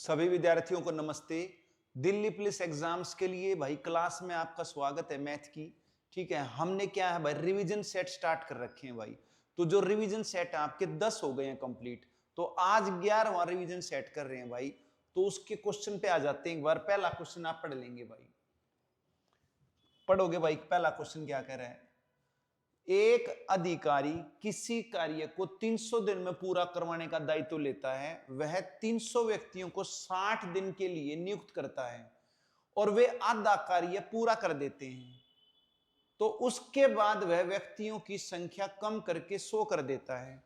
सभी विद्यार्थियों को नमस्ते। दिल्ली पुलिस एग्जाम्स के लिए भाई क्लास में आपका स्वागत है मैथ की। ठीक है, हमने क्या है भाई रिवीजन सेट स्टार्ट कर रखे हैं भाई। तो जो रिवीजन सेट है आपके 10 हो गए हैं कंप्लीट। तो आज 11वां रिवीजन सेट कर रहे हैं भाई। तो उसके क्वेश्चन पे आ जाते हैं। एक बार पहला क्वेश्चन आप पढ़ लेंगे भाई। पढ़ोगे भाई, पहला क्वेश्चन क्या कह रहा है। एक अधिकारी किसी कार्य को 300 दिन में पूरा करवाने का दायित्व लेता है। वह 300 व्यक्तियों को 60 दिन के लिए नियुक्त करता है और वे आधा कार्य पूरा कर देते हैं। तो उसके बाद वह व्यक्तियों की संख्या कम करके 100 कर देता है।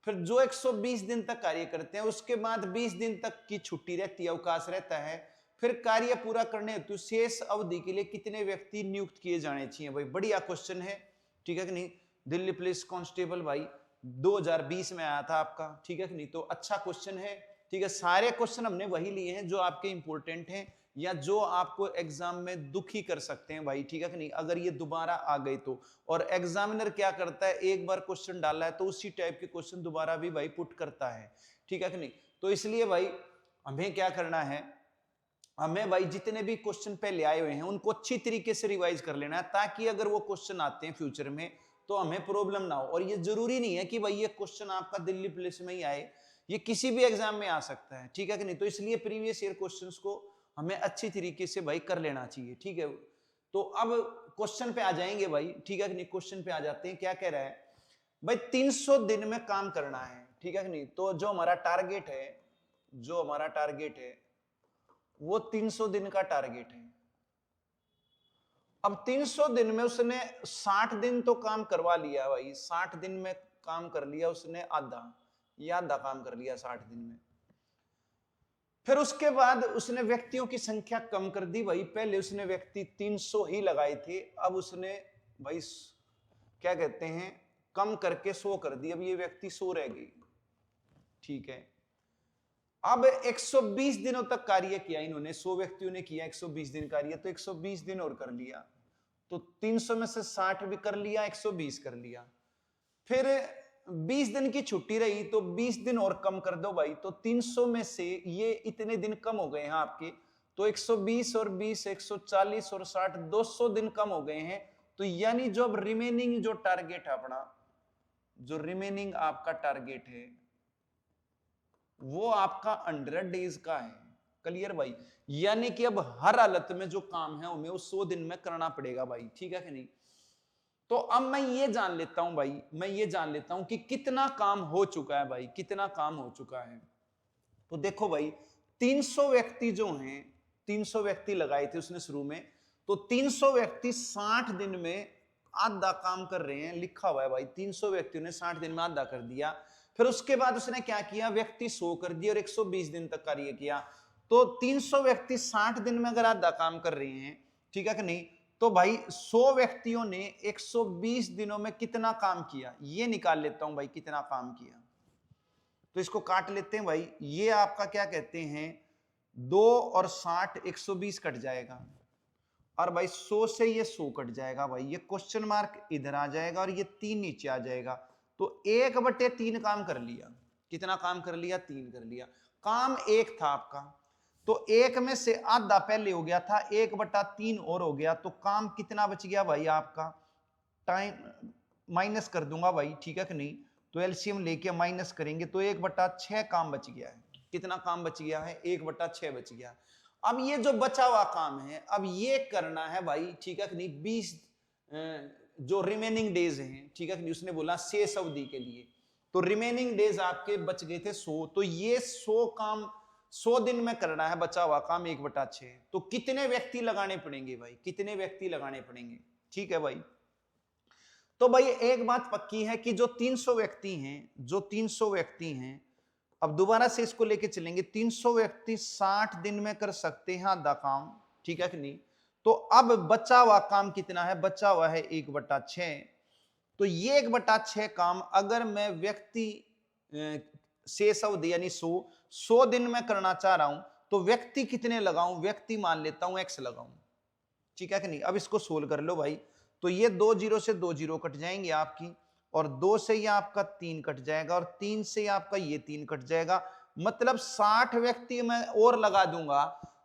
फिर जो 120 दिन तक कार्य करते हैं उसके बाद 20 दिन तक की छुट्टी रहती है, अवकाश रहता है। फिर कार्य पूरा करने हेतु शेष अवधि के लिए कितने व्यक्ति नियुक्त किए जाने चाहिए भाई। बढ़िया क्वेश्चन है, ठीक है कि नहीं। दिल्ली पुलिस कांस्टेबल भाई 2020 में आया था आपका, ठीक है कि नहीं। तो अच्छा क्वेश्चन है, ठीक है। सारे क्वेश्चन हमने वही लिए हैं जो आपके इंपॉर्टेंट हैं या जो आपको एग्जाम में दुखी कर सकते हैं भाई, ठीक है कि नहीं। अगर ये दोबारा आ गए तो, और एग्जामिनर क्या करता है, एक बार क्वेश्चन डाला है तो उसी टाइप के क्वेश्चन दोबारा भी भाई पुट करता है, ठीक है कि नहीं। तो इसलिए भाई हमें क्या करना है, हमें भाई जितने भी क्वेश्चन पहले आए हुए हैं उनको अच्छी तरीके से रिवाइज कर लेना है, ताकि अगर वो क्वेश्चन आते हैं फ्यूचर में तो हमें प्रॉब्लम ना हो। और ये जरूरी नहीं है कि भाई ये क्वेश्चन आपका दिल्ली पुलिस में ही आए, ये किसी भी एग्जाम में आ सकता है, ठीक है कि नहीं। तो इसलिए प्रीवियस ईयर क्वेश्चंस को हमें अच्छी तरीके से भाई कर लेना चाहिए, ठीक है। तो अब क्वेश्चन पे आ जाएंगे भाई, ठीक है कि नहीं। क्वेश्चन पे आ जाते हैं। क्या कह रहा है भाई, 300 दिन में काम करना है, ठीक है कि नहीं। तो जो हमारा टारगेट है, जो हमारा टारगेट है वो 300 दिन का टारगेट है। अब 300 दिन में उसने 60 दिन तो काम करवा लिया भाई, 60 दिन में काम कर लिया उसने आधा, या आधा काम कर लिया 60 दिन में। फिर उसके बाद उसने व्यक्तियों की संख्या कम कर दी भाई। पहले उसने व्यक्ति 300 ही लगाए थे, अब उसने भाई क्या कहते हैं कम करके 100 कर दी। अब ये व्यक्ति 100 रह गई, ठीक है। अब 120 दिनों तक कार्य किया इन्होंने, 100 व्यक्तियों ने किया 120 दिन कार्य, तो 120 दिन और कर लिया। तो 300 में से 60 भी कर लिया, 120 कर लिया। फिर 20 दिन की छुट्टी रही तो 20 दिन और कम कर दो भाई। तो 300 में से ये इतने दिन कम हो गए हैं आपके। तो 120 और 20 140 और 60 200 दिन कम हो गए हैं। तो यानी जो अब रिमेनिंग जो टारगेट है अपना, जो रिमेनिंग आपका टारगेट है वो आपका 100 डेज का है। क्लियर भाई। यानी कि अब हर हालत में जो काम है हमें वो 100 दिन में करना पड़ेगा भाई, ठीक है कि नहीं। तो अब मैं ये जान लेता हूं भाई, मैं ये जान लेता हूं कि कितना काम हो चुका है भाई, कितना काम हो चुका है। तो देखो भाई 300 व्यक्ति जो हैं, 300 व्यक्ति लगाए थे उसने शुरू में। तो 300 व्यक्ति 60 दिन में आधा काम कर रहे हैं, लिखा हुआ है भाई। 300 व्यक्तियों ने 60 दिन में आधा कर दिया। फिर उसके बाद उसने क्या किया, व्यक्ति 100 कर दिया और 120 दिन तक कार्य किया। तो 300 व्यक्ति 60 दिन में अगर आधा काम कर रहे हैं, ठीक है कि नहीं। तो भाई 100 व्यक्तियों ने 120 दिनों में कितना काम किया, ये निकाल लेता हूं भाई कितना काम किया। तो इसको काट लेते हैं भाई। ये आपका क्या कहते हैं 2 और 60 120 कट जाएगा, और भाई 100 से ये 100 कट जाएगा भाई। ये क्वेश्चन मार्क इधर आ जाएगा और ये 3 नीचे आ जाएगा। तो 1/3 काम कर लिया। कितना काम कर लिया, 3 कर लिया। काम एक था आपका, तो एक में से आधा पहले हो गया था, 1/3 और हो गया। तो काम कितना बच गया भाई आपका, टाइम माइनस कर दूंगा भाई, ठीक है कि नहीं। तो एलसीएम लेके माइनस करेंगे तो 1/6 काम बच गया है। कितना काम बच गया है, 1/6 बच गया। अब ये जो बचा हुआ काम है अब ये करना है भाई, ठीक है कि नहीं। 20 जो रिमेनिंग डेज हैं, ठीक है कि नहीं। उसने बोला शेष अवधि के लिए, तो रिमेनिंग डेज आपके बच गए थे 100। तो ये 100 काम 100 दिन में करना है, बचा हुआ काम 1/6। तो कितने व्यक्ति लगाने पड़ेंगे भाई, कितने व्यक्ति लगाने पड़ेंगे, ठीक है भाई। तो भाई एक बात पक्की है कि जो 300 व्यक्ति हैं, जो 300 व्यक्ति हैं, अब दोबारा से इसको लेके चलेंगे। 300 व्यक्ति 60 दिन में कर सकते हैं आधा काम, ठीक है कि नहीं। तो अब बचा हुआ काम कितना है, बचा हुआ है 1/6। तो ये 1/6 काम अगर मैं व्यक्ति शेष अवधि यानी 100 दिन में करना चाह रहा हूं तो व्यक्ति कितने लगाऊं, व्यक्ति मान लेता हूं x लगाऊं, ठीक है कि नहीं। अब इसको सोल्व कर लो भाई। तो ये 2 जीरो से 2 जीरो कट जाएंगे आपकी, और 2 से ये आपका 3 कट जाएगा, और 3 से आपका ये 3 कट जाएगा। मतलब 60 व्यक्ति मैं और लगा दूंगा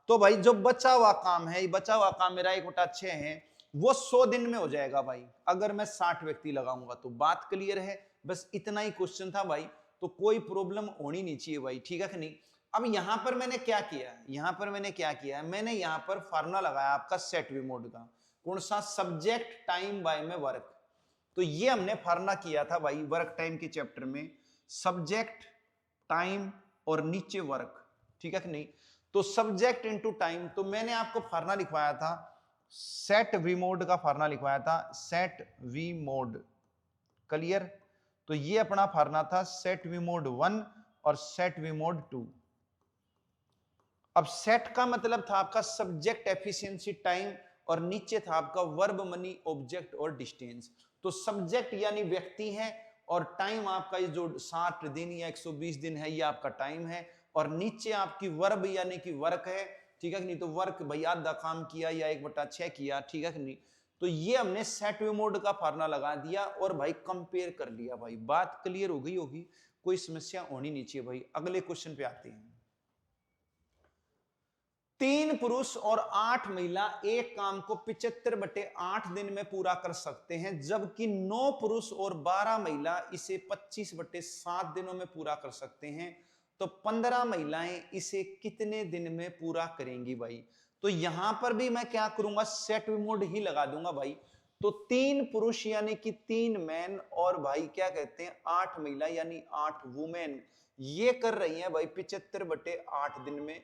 तो भाई जो बचा हुआ काम है, बचा हुआ काम मेरा 1/6 है, वो 100 दिन में हो जाएगा भाई, अगर मैं 60 व्यक्ति लगाऊंगा तो। बात क्लियर है, बस इतना ही क्वेश्चन था भाई, तो कोई प्रॉब्लम होनी नहीं चाहिए भाई, ठीक है कि नहीं। अब यहां पर मैंने क्या किया, यहां पर मैंने क्या किया, मैंने यहां पर फार्मूला लगाया आपका सेट वी मोड का, कौन सा, सब्जेक्ट टाइम बाय में वर्क। तो ये हमने फार्मूला किया था भाई वर्क टाइम के चैप्टर में, सब्जेक्ट टाइम और नीचे वर्क, ठीक है कि नहीं। तो सब्जेक्ट इनटू टाइम, तो मैंने आपको फार्मूला लिखवाया था, सेट वी मोड का फार्मूला लिखवाया था, सेट वी मोड, क्लियर। तो ये अपना फार्मूला था सेट वी मोड 1 और सेट वी मोड 2। अब सेट का मतलब था आपका सब्जेक्ट एफिशिएंसी टाइम और नीचे था आपका वर्ब मनी ऑब्जेक्ट और डिस्टेंस। तो सब्जेक्ट यानी व्यक्ति है और टाइम आपका ये जो 60 दिन या 120 दिन है ये आपका टाइम है, और नीचे आपकी वर्ब यानी कि वर्क है, ठीक है कि नहीं। तो वर्क भाई आधा काम किया या 1/6 किया, ठीक है कि नहीं। तो ये हमने सेट वी मोड का फार्मूला लगा दिया और भाई कंपेयर कर लिया भाई। बात क्लियर हो गई होगी, कोई समस्या होनी नहीं चाहिए भाई। अगले क्वेश्चन पे आते हैं। 3 पुरुष और 8 महिला एक काम को 75/8 दिन में पूरा कर सकते हैं, जबकि 9 पुरुष और 12 महिला इसे 25/7 दिनों में पूरा कर सकते हैं। तो 15 महिलाएं इसे कितने दिन में पूरा करेंगी भाई। तो यहां पर भी मैं क्या करूंगा, सेट मोड ही लगा दूंगा भाई। तो 3 पुरुष यानी कि 3 मैन और भाई क्या कहते हैं 8 महिला यानी 8 वुमेन, ये कर रही हैं भाई 75/8 दिन में।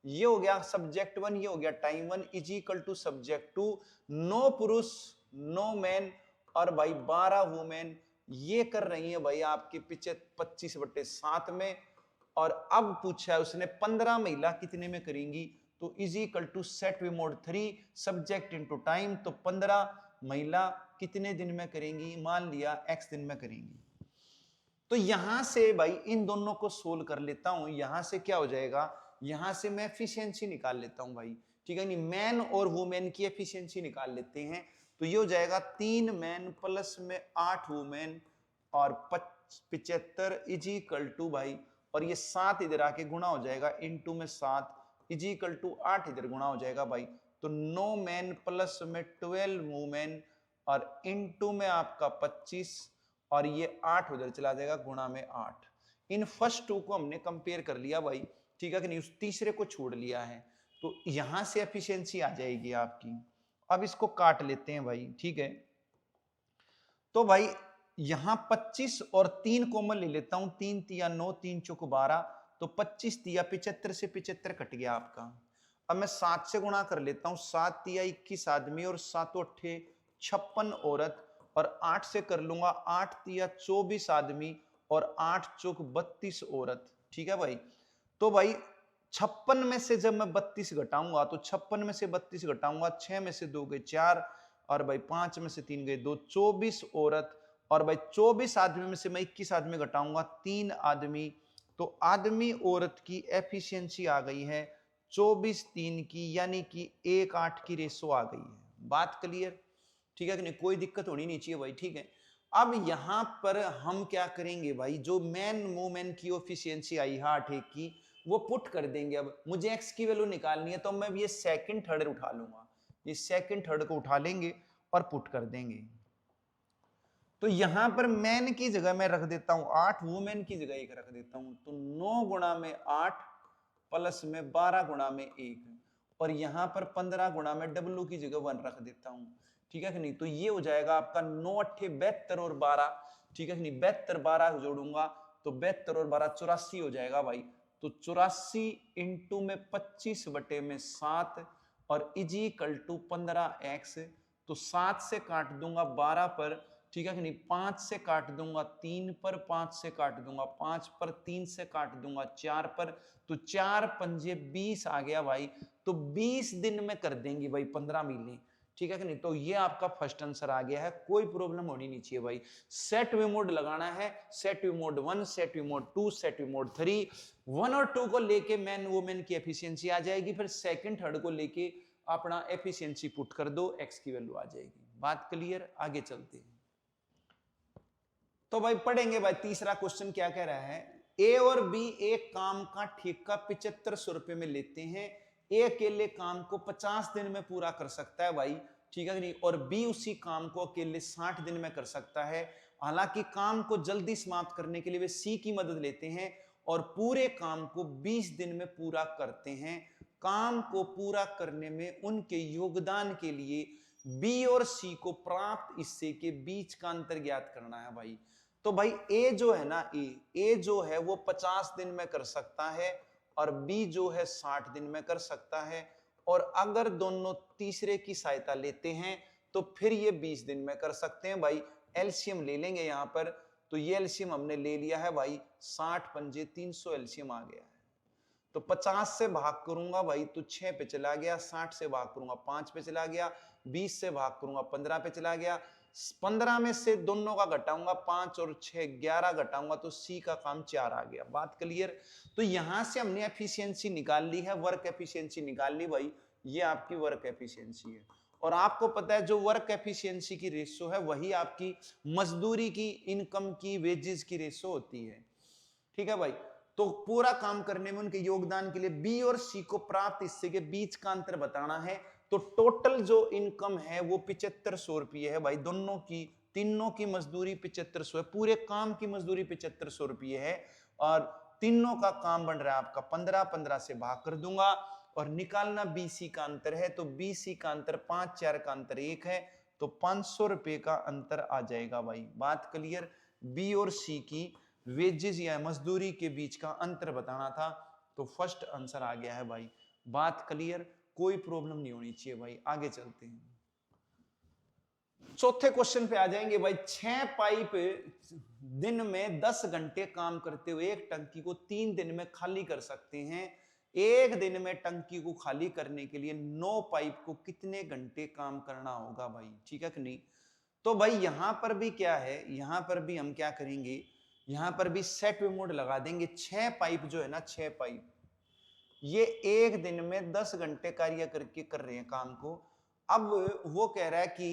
ये हो गया सब्जेक्ट 1, ये हो गया time 1 is equal to subject 2, 9 पुरुष 9 मैन और भाई 12 वुमेन, ये कर रही है भाई आपके 25/7 में। और अब पूछा है उसने 15 महिला कितने में करेंगी, तो is equal to set we mode 3 subject into time. तो 15 महिला कितने दिन में करेंगी, मान लिया x दिन में करेंगी। तो यहां से भाई इन दोनों को सोल्व कर लेता हूं, यहां से क्या हो जाएगा, यहां से मैं एफिशिएंसी निकाल लेता हूं भाई, ठीक है नहीं। मैन और वुमेन की एफिशिएंसी निकाल लेते हैं। तो ये हो जाएगा 3 मैन प्लस में 8 वुमेन और 75 इज इक्वल टू भाई, और ये 7 इधर आके गुणा हो जाएगा इनटू में 7 इज इक्वल टू 8 इधर गुणा हो जाएगा भाई। तो 9 मैन प्लस में 12 वुमेन और इनटू में आपका 25 और ये 8 उधर चला जाएगा गुणा में 8। इन फर्स्ट 2 को हमने कंपेयर कर लिया भाई, ठीक है कि नहीं, उस तीसरे को छोड़ लिया है। तो यहां से एफिशिएंसी आ जाएगी आपकी। अब इसको काट लेते हैं भाई, ठीक है। तो भाई यहां 25 और 3 कॉमन ले लेता हूं, 3 तिया 9 3 चौक 12, तो 25 तिया 75 से 75 कट गया आपका। अब मैं 7 से गुणा कर लेता हूं, 7 तिया 21 आदमी और 7 अट्ठे 56 औरत, और 8 से कर लूंगा 8 तिया 24 आदमी और 8 चौक 32 औरत, ठीक है भाई। तो भाई 56 में से जब मैं 32 घटाऊंगा तो 56 में से 32 घटाऊंगा, 6 में से 2 गए 4 और भाई 5 में से 3 गए 2, 24 औरत, और भाई 24 आदमी में से मैं 21 आदमी घटाऊंगा 3 आदमी। तो आदमी औरत की एफिशिएंसी आ गई है 24:3 की, यानी कि 1:8 की रेशो आ गई है। बात क्लियर, ठीक है कि नहीं, कोई दिक्कत होनी नहीं चाहिए भाई, ठीक है। अब यहां पर हम क्या करेंगे भाई, जो मैन वुमेन की एफिशिएंसी आई है 8 की, वो पुट कर देंगे। अब मुझे x की वैल्यू निकालनी है, तो मैं ये सेकंड थर्ड उठा लूंगा, ये सेकंड थर्ड को उठा लेंगे और पुट कर देंगे। तो यहां पर मैन की जगह मैं रख देता हूं 8, वुमेन की जगह 1 रख देता हूं। तो 9 गुणा में 8 प्लस में 12 गुणा में 1, और यहां पर 15 गुणा में w की जगह 1 रख देता हूं, ठीक है कि नहीं। तो ये हो जाएगा आपका 9 अट्ठे 72 और 12, ठीक है कि नहीं। 72 12 जोड़ूंगा तो 72 और 12 84 हो जाएगा भाई। तो 84 इंटू में 25/7 और इजी इक्वल टू 15x। तो 7 से काट दूंगा 12 पर, ठीक है कि नहीं। 5 से काट दूंगा 3 पर, 5 से काट दूंगा 5 पर, 3 से काट दूंगा 4 पर, तो 4 पंजे 20 आ गया भाई। तो 20 दिन में कर देंगी भाई 15 मीलें, ठीक है कि नहीं। तो ये आपका फर्स्ट आंसर आ गया है, कोई प्रॉब्लम होनी नहीं चाहिए भाई। सेट वी मोड लगाना है, set we mode 1, set we mode 2, set we mode 3। 1 और 2 को लेके मैन वुमेन की एफिशिएंसी आ जाएगी, फिर सेकंड थर्ड को लेके अपना एफिशिएंसी पुट कर दो, एक्स की वैल्यू आ जाएगी। बात क्लियर, आगे चलते हैं। तो भाई पढ़ेंगे भाई तीसरा क्वेश्चन क्या कह रहा है। ए और बी एक काम का ठेका 7500 रुपए में लेते हैं। ए अकेले काम को 50 दिन में पूरा कर सकता है भाई, ठीक है नहीं, और बी उसी काम को अकेले 60 दिन में कर सकता है। हालांकि काम को जल्दी समाप्त करने के लिए वे सी की मदद लेते हैं और पूरे काम को 20 दिन में पूरा करते हैं। काम को पूरा करने में उनके योगदान के लिए बी और सी को प्राप्त हिस्से के बीच का अंतर ज्ञात करना है भाई। तो भाई ए जो है ना, ए जो है वो 50 दिन में कर सकता है और बी जो है 60 दिन में कर सकता है, और अगर दोनों तीसरे की सहायता लेते हैं तो फिर ये 20 दिन में कर सकते हैं भाई। एलसीएम ले लेंगे यहां पर, तो ये एलसीएम हमने ले लिया है भाई, 60 पंजे 300 एलसीएम आ गया है। तो 50 से भाग करूंगा भाई तो 6 पे चला गया, 60 से भाग करूंगा 5 पे चला गया, 20 से भाग करूंगा 15 पे चला गया, 15 में से दोनों का घटाऊंगा 5 और 6 11 घटाऊंगा तो सी का काम 4 आ गया। बात क्लियर। तो यहां से हमने एफिशिएंसी निकाल ली है, वर्क एफिशिएंसी निकाल ली भाई, ये आपकी वर्क एफिशिएंसी है। और आपको पता है जो वर्क एफिशिएंसी की रेशो है वही आपकी मजदूरी की, इनकम की, वेजेस की रेशो होती है, ठीक है भाई। तो पूरा काम करने में उनके योगदान के लिए बी और सी को प्राप्त हिस्से के बीच का अंतर बताना है। तो टोटल जो इनकम है वो 7500 रुपये है भाई, दोनों की, तीनों की मजदूरी 7500 है, पूरे काम की मजदूरी 7500 रुपये है, और तीनों का काम बन रहा है आपका 15, 15 से भाग कर दूंगा, और निकालना बीसी का अंतर है। तो बीसी का अंतर 5, 4 का अंतर 1 है, तो 500 रुपए का अंतर आ जाएगा भाई। बात क्लियर। बी और सी की वेजेस या मजदूरी के बीच का अंतर बताना था, तो फर्स्ट आंसर आ गया है भाई। बात क्लियर, कोई प्रॉब्लम नहीं होनी चाहिए भाई। आगे चलते हैं, चौथे क्वेश्चन पे आ जाएंगे भाई। 6 पाइप दिन में 10 घंटे काम करते हुए एक टंकी को 3 दिन में खाली कर सकते हैं। एक दिन में टंकी को खाली करने के लिए 9 पाइप को कितने घंटे काम करना होगा भाई, ठीक है कि नहीं। तो भाई यहां पर भी क्या है, यहां पर भी हम क्या करेंगे, यहां पर भी सेट मोड लगा देंगे। 6 पाइप जो है ना, 6 पाइप ये एक दिन में 10 घंटे कार्य करके कर रहे हैं काम को। अब वो कह रहा है कि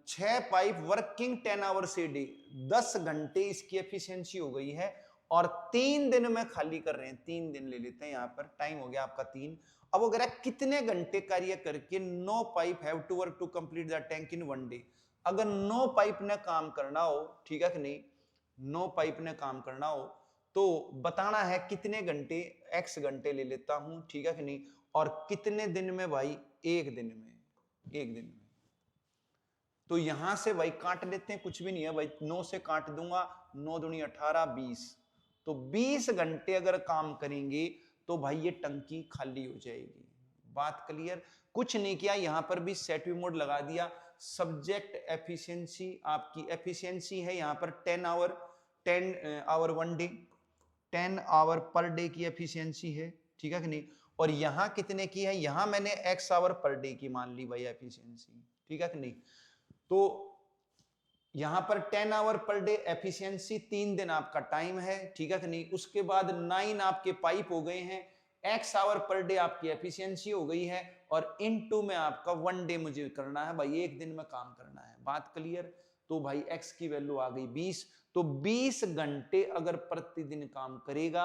6 पाइप वर्किंग 10 आवर से डे, 10 घंटे इसकी एफिशिएंसी हो गई है, और 3 दिन में खाली कर रहे हैं। 3 दिन ले लेते हैं, यहां पर टाइम हो गया आपका 3। अब वो कह रहा है कितने घंटे कार्य करके 9 pipe have to work to complete the tank in 1 day. अगर 9 पाइप ने काम करना हो, ठीक है कि नहीं, 9 पाइप ने काम करना हो तो बताना है कितने घंटे, x घंटे ले लेता हूं, ठीक है कि नहीं, और कितने दिन में भाई, एक दिन में, एक दिन में। तो यहां से भाई काट लेते हैं, कुछ भी नहीं है भाई, 9 से काट दूंगा, 9 दूनी 18, 20, तो 20 घंटे अगर काम करेंगे तो भाई ये टंकी खाली हो जाएगी। बात क्लियर। कुछ नहीं किया, यहां पर भी सेट मोड लगा दिया। सब्जेक्ट एफिशिएंसी, आपकी एफिशिएंसी है यहां पर 10 hour, 10 hour 1 day, 10 hour per day की एफिशिएंसी है, ठीक है कि नहीं। और यहां कितने की है, यहां मैंने x आवर पर डे की मान ली भाई एफिशिएंसी, ठीक है कि नहीं। तो यहां पर 10 आवर पर डे एफिशिएंसी, 3 दिन आपका टाइम है, ठीक है कि नहीं। उसके बाद 9 आपके पाइप हो गए हैं, x आवर पर डे आपकी एफिशिएंसी हो गई है, और इनटू में आपका 1 डे मुझे करना है भाई, एक दिन में काम करना है। बात क्लियर। तो भाई x की वैल्यू आ गई 20, तो 20 घंटे अगर प्रतिदिन काम करेगा,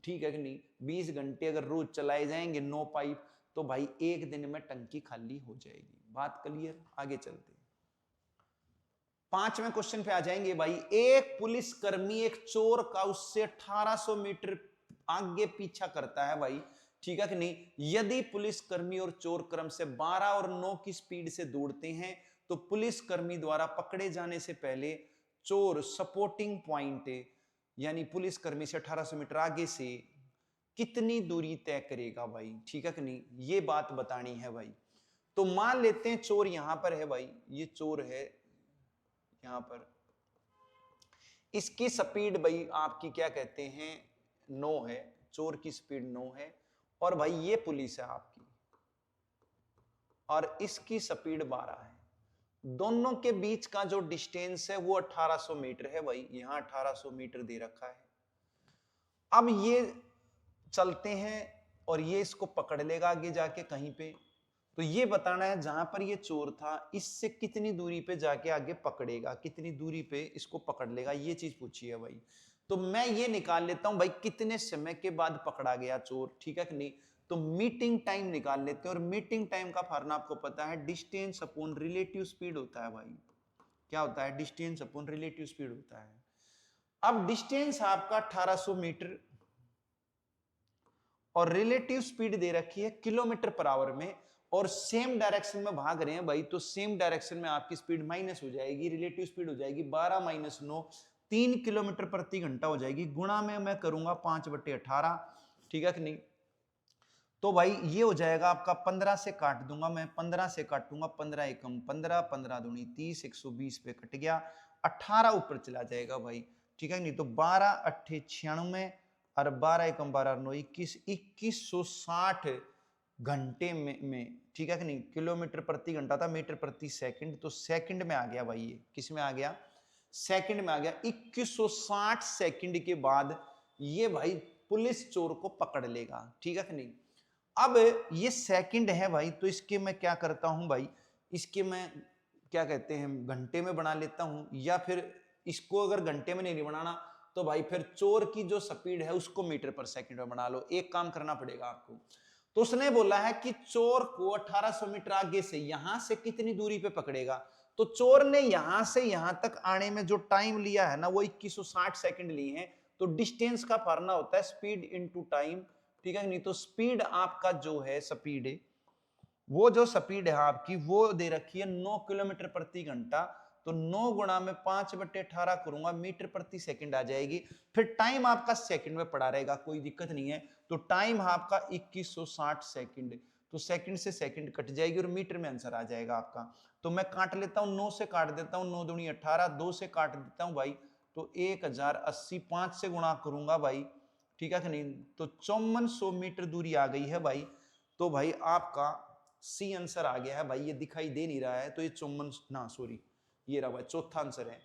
ठीक है कि नहीं, 20 घंटे अगर रोज चलाए जाएंगे 9 पाइप, तो भाई एक दिन में टंकी खाली हो जाएगी। बात क्लियर। आगे चलते हैं, 5वें क्वेश्चन पे आ जाएंगे भाई। एक पुलिसकर्मी एक चोर का उससे 1800 मीटर आगे पीछा करता है भाई, ठीक है कि नहीं। यदि पुलिसकर्मी और चोर क्रम से 12 और 9 की स्पीड से दौड़ते हैं तो पुलिसकर्मी द्वारा पकड़े जाने से पहले चोर सपोर्टिंग पॉइंट यानी पुलिसकर्मी से 1800 मीटर आगे से कितनी दूरी तय करेगा भाई, ठीक है कि नहीं, ये बात बतानी है भाई। तो मान लेते हैं चोर यहां पर है भाई, ये चोर है यहां पर, इसकी स्पीड भाई आपकी क्या कहते हैं 9 है, चोर की स्पीड 9 है, और भाई ये पुलिस है आपकी और इसकी स्पीड 12 है। दोनों के बीच का जो डिस्टेंस है वो 1800 मीटर है भाई, यहां 1800 मीटर दे रखा है। अब ये चलते हैं और ये इसको पकड़ लेगा आगे जाके कहीं पे, तो ये बताना है जहां पर ये चोर था इससे कितनी दूरी पे जाके आगे पकड़ेगा, कितनी दूरी पे इसको पकड़ लेगा, ये चीज पूछी है भाई। तो मैं ये निकाल लेता हूं भाई कितने समय के बाद पकड़ा गया चोर, ठीक है कि नहीं। तो मीटिंग टाइम निकाल लेते हैं, और मीटिंग टाइम का फॉर्मूला आपको पता है, डिस्टेंस अपॉन रिलेटिव स्पीड होता है भाई। क्या होता है? डिस्टेंस अपॉन रिलेटिव स्पीड होता है। अब डिस्टेंस आपका 1800 मीटर और रिलेटिव स्पीड दे रखी है किलोमीटर पर आवर में, और सेम डायरेक्शन में भाग रहे हैं भाई, तो सेम डायरेक्शन में आपकी स्पीड माइनस हो जाएगी, रिलेटिव स्पीड हो जाएगी 12 माइनस 9, 3 किलोमीटर प्रति घंटा हो जाएगी। गुणा में मैं करूंगा 5/18, ठीक है कि नहीं। तो भाई ये हो जाएगा आपका, 15 से काट दूंगा मैं, 15 से काटूंगा, 15 एकम 15, 15 दूनी 30, 120 पे कट गया, 18 ऊपर चला जाएगा भाई, ठीक है नहीं। तो 12 अट्ठे 96 और 12 एकम 12 9 21, 2160 घंटे में ठीक है कि नहीं। किलोमीटर प्रति घंटा था, मीटर प्रति सेकंड, तो सेकंड में आ गया भाई। ये किस में आ गया? सेकंड में आ गया। 2160 सेकंड के बाद ये भाई पुलिस चोर को पकड़ लेगा, ठीक है कि नहीं। अब ये सेकंड है भाई, तो इसके मैं क्या करता हूं भाई, इसके मैं क्या कहते हैं, घंटे में बना लेता हूं, या फिर इसको अगर घंटे में नहीं बनाना तो भाई फिर चोर की जो स्पीड है उसको मीटर पर सेकंड में बना लो। एक काम करना पड़ेगा आपको। तो उसने बोला है कि चोर को 1800 मीटर आगे से यहां से कितनी दूरी पे पकड़ेगा। तो चोर ने यहां से यहां तक आने में जो टाइम लिया है ना, वो 2160 सेकंड लिए हैं। तो डिस्टेंस का फॉर्मूला होता है स्पीड इनटू टाइम, ठीक है नहीं। तो स्पीड आपका जो है, स्पीड है वो जो स्पीड है आपकी, वो दे रखी है 9 किलोमीटर प्रति घंटा। तो 9 गुणा में 5/18 करूंगा, मीटर प्रति सेकंड आ जाएगी। फिर टाइम आपका सेकंड में पड़ा रहेगा, कोई दिक्कत नहीं है। तो टाइम आपका 2160 सेकंड, तो सेकंड से सेकंड कट जाएगी और मीटर में आंसर आ जाएगा आपका। तो मैं काट लेता हूं, 9 से काट देता हूं, 9 दूनी 18, 2 से काट देता हूं भाई, तो 1080, 5 से गुणा करूंगा भाई, ठीक है कि नहीं। तो 5400 मीटर दूरी आ गई है भाई। तो भाई आपका सी आंसर आ गया है भाई। ये दिखाई दे नहीं रहा है, तो ये 54 ना सॉरी, ये रहा भाई चौथा आंसर है।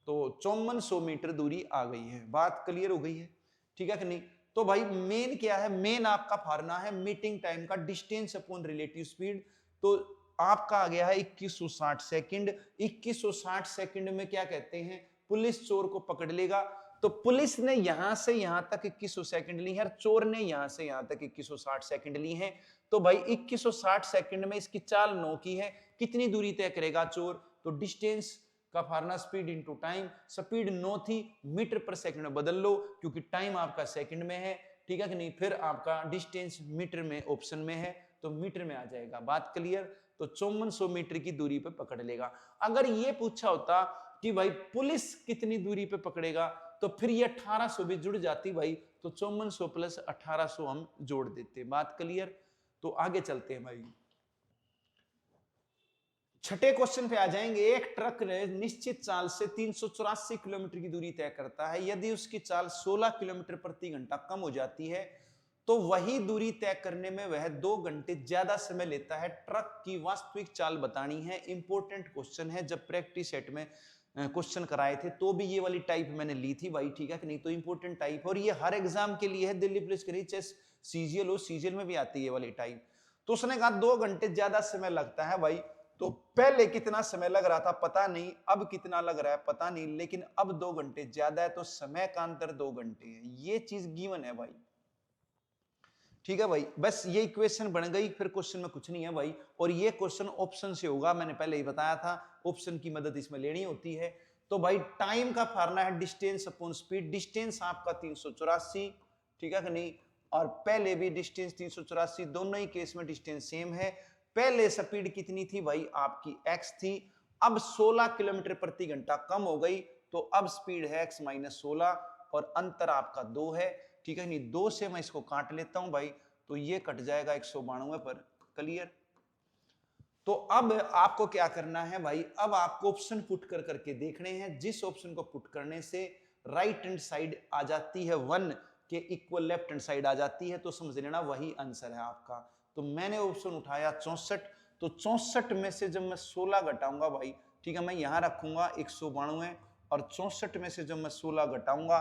तो 5400 मीटर दूरी आ गई है। बात क्लियर हो गई है, ठीक है कि नहीं। तो भाई मेन क्या है, मेन आपका फार्मूला है मीटिंग टाइम का, डिस्टेंस अपॉन रिलेटिव स्पीड। तो आपका आ गया है 2160 सेकंड। 2160 सेकंड में क्या कहते हैं, पुलिस चोर को पकड़ लेगा। तो पुलिस ने यहां से यहां तक 2100 सेकंड ली है, और चोर ने यहां से यहां तक 2160 सेकंड ली है। तो भाई 2160 सेकंड में इसकी चाल 9 की है, कितनी दूरी तय करेगा चोर। तो डिस्टेंस का formula speed into time, speed 9 थी, मीटर पर सेकंड में बदल लो क्योंकि टाइम आपका सेकंड में है, ठीक है कि नहीं। फिर आपका डिस्टेंस मीटर में ऑप्शन में है, तो मीटर में आ जाएगा। बात क्लियर। तो 5400 मीटर की दूरी पे पकड़ लेगा। अगर ये पूछा होता कि भाई पुलिस कितनी दूरी पे पकड़ेगा, तो फिर ये 1800 भी जुड़ जाती भाई। तो 5400 प्लस 1800 हम जोड़ देते। बात क्लियर। तो आगे चलते हैं भाई, छठे क्वेश्चन पे आ जाएंगे। एक ट्रक ने निश्चित चाल से 384 किलोमीटर की दूरी तय करता है। यदि उसकी चाल 16 किलोमीटर प्रति घंटा कम हो जाती है तो वही दूरी तय करने में वह 2 घंटे ज्यादा समय लेता है। ट्रक की वास्तविक चाल बतानी है। इंपॉर्टेंट क्वेश्चन है। जब प्रैक्टिस सेट में क्वेश्चन कराए थे तो भी ये वाली टाइप मैंने ली थी भाई, ठीक है कि नहीं। तो इंपॉर्टेंट टाइप, और ये हर एग्जाम के लिए है, दिल्ली पुलिस के लिए, चाहे सीजीएल हो, सीजीएल में भी आती है ये वाली टाइप। तो उसने कहा 2 घंटे ज्यादा समय लगता है भाई। तो पहले कितना समय लग रहा था पता नहीं, अब कितना लग रहा है पता नहीं, लेकिन अब 2 घंटे ज्यादा है, तो समय का अंतर 2 घंटे है। ये चीज गिवन है भाई, ठीक है भाई। बस ये इक्वेशन बन गई, फिर क्वेश्चन में कुछ नहीं है भाई। और ये क्वेश्चन ऑप्शन से होगा, मैंने पहले ही बताया था, ऑप्शन की मदद इसमें लेनी होती है। तो भाई टाइम का फार्मूला है डिस्टेंस अपॉन स्पीड। डिस्टेंस आपका 384, ठीक है कि नहीं। और पहले भी डिस्टेंस 384, दोनों ही केस में डिस्टेंस सेम है। पहले स्पीड कितनी थी भाई, आपकी x थी। अब 16 किलोमीटर प्रति घंटा कम हो गई, तो अब स्पीड है x माइनस 16, और अंतर आपका 2 है, ठीक है नहीं। 2 से मैं इसको काट लेता हूं भाई, तो ये कट जाएगा 192 पर। क्लियर। तो अब आपको क्या करना है भाई, अब आपको ऑप्शन पुट कर करके देखने हैं। जिस ऑप्शन को पुट करने से राइट हैंड साइड आ जाती है 1 के इक्वल लेफ्ट हैंड साइड आ जाती है, तो समझ लेना वही आंसर है आपका। तो मैंने ऑप्शन उठाया 64। तो 64 में से जब मैं 16 घटाऊंगा भाई, ठीक है, मैं यहां रखूंगा 192, और 64 में से जब मैं 16 घटाऊंगा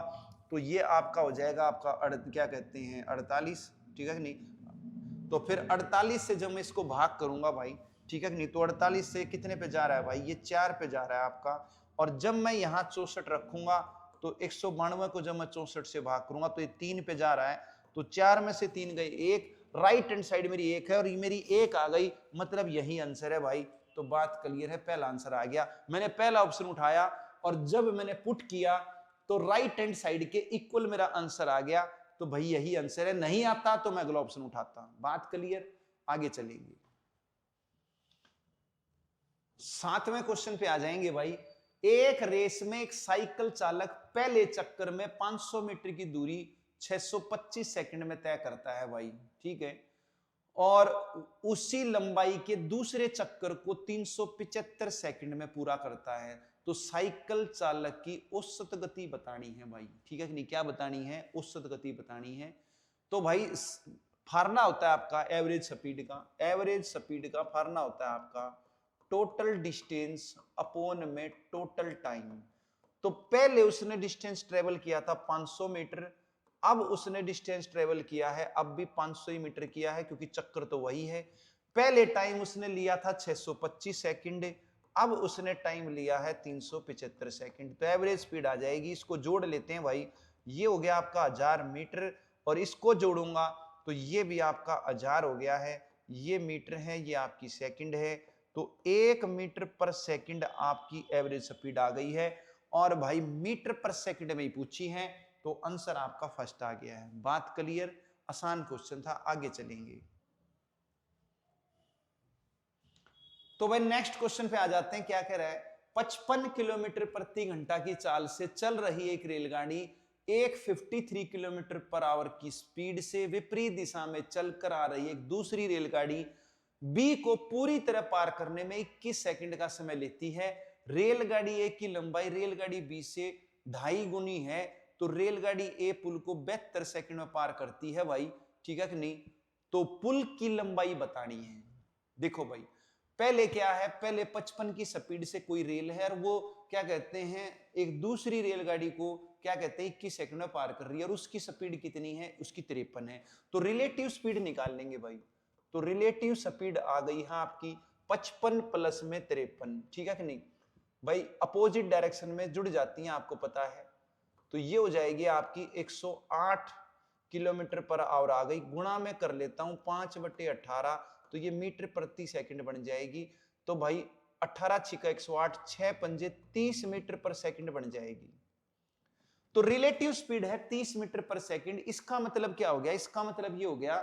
तो ये आपका हो जाएगा आपका क्या कहते हैं 48, ठीक है कि नहीं। तो फिर 48 से जब मैं इसको भाग करूंगा भाई, ठीक है कि नहीं, तो 48 से कितने पे जा रहा है भाई, ये 4 पे जा रहा है आपका। और जब मैं यहाँ 64 रखूंगा तो 192 को जब मैं 64 से भाग करूंगा तो ये 3 पे जा रहा है, तो 4 में से 3 गए 1, राइट हैंड साइड मेरी 1 है और ये मेरी 1 आ गई, मतलब यही आंसर है भाई। तो बात क्लियर है, पहला आंसर आ गया। मैंने पहला ऑप्शन उठाया और जब मैंने पुट किया तो राइट हैंड साइड के इक्वल मेरा आंसर आ गया, तो भाई यही आंसर है। नहीं आता तो मैं अगला ऑप्शन उठाता। बात क्लियर, आगे चलेंगे। 7वें क्वेश्चन पे आ जाएंगे भाई। एक रेस में एक साइकिल चालक पहले चक्कर में 500 मीटर की दूरी 625 सेकंड में तय करता है भाई, ठीक है, और उसी लंबाई के दूसरे चक्कर को 375 सेकंड में पूरा करता है, तो साइकिल चालक की औसत गति बतानी है भाई, ठीक है कि नहीं। क्या बतानी है? औसत गति बतानी है। तो भाई फार्मूला होता है आपका एवरेज स्पीड का, एवरेज स्पीड का फार्मूला होता है आपका टोटल डिस्टेंस अपॉन में टोटल टाइम। तो पहले उसने डिस्टेंस ट्रेवल किया था 500 मीटर, अब उसने डिस्टेंस ट्रेवल किया है, अब भी 500 ही मीटर किया है क्योंकि चक्कर तो वही है। पहले टाइम उसने लिया था 625 सेकंड, अब उसने टाइम लिया है 375 सेकंड, तो एवरेज स्पीड आ जाएगी। इसको जोड़ लेते हैं भाई, ये हो गया आपका 1000 मीटर और इसको जोड़ूंगा तो ये भी आपका 1000 हो गया है, ये मीटर है, ये आपकी सेकंड है, तो 1 मीटर पर सेकंड आपकी एवरेज स्पीड आ गई है। और भाई मीटर पर सेकंड में ही पूछी है, तो आंसर आपका फर्स्ट आ गया है। बात क्लियर, आसान क्वेश्चन था, आगे चलेंगे। तो भाई नेक्स्ट क्वेश्चन पे आ जाते हैं। क्या कह रहा है? 55 किलोमीटर प्रति घंटा की चाल से चल रही एक रेलगाड़ी एक 53 किलोमीटर पर आवर की स्पीड से विपरीत दिशा में चलकर आ रही एक दूसरी रेलगाड़ी बी को पूरी तरह पार करने में 21 सेकंड का समय लेती है। रेलगाड़ी ए की लंबाई रेलगाड़ी बी से 2.5 गुनी है, तो रेलगाड़ी ए पुल को 72 सेकंड में पार करती है भाई, ठीक है कि नहीं। तो पुल की लंबाई बतानी है। देखो भाई, पहले क्या है, पहले 55 की स्पीड से कोई रेल है और वो क्या कहते हैं, एक दूसरी रेलगाड़ी को क्या कहते हैं 21 सेकंड में पार कर रही है, और उसकी स्पीड कितनी है? उसकी 53 है। तो रिलेटिव स्पीड निकाल लेंगे भाई। तो रिलेटिव स्पीड आ गई है आपकी 55 प्लस में 53, ठीक है कि नहीं भाई। अपोजिट डायरेक्शन में जुड़ जाती हैं, आपको पता है। तो ये हो जाएगी आपकी 108 किलोमीटर पर आवर आ गई। गुणा में कर लेता हूं 5/18, तो ये मीटर प्रति सेकंड बन जाएगी। तो भाई 18 छिका 108, 6 पंजे 30 मीटर पर सेकंड बन जाएगी। तो रिलेटिव स्पीड है 30 मीटर पर सेकंड। इसका मतलब क्या हो गया? इसका मतलब ये हो गया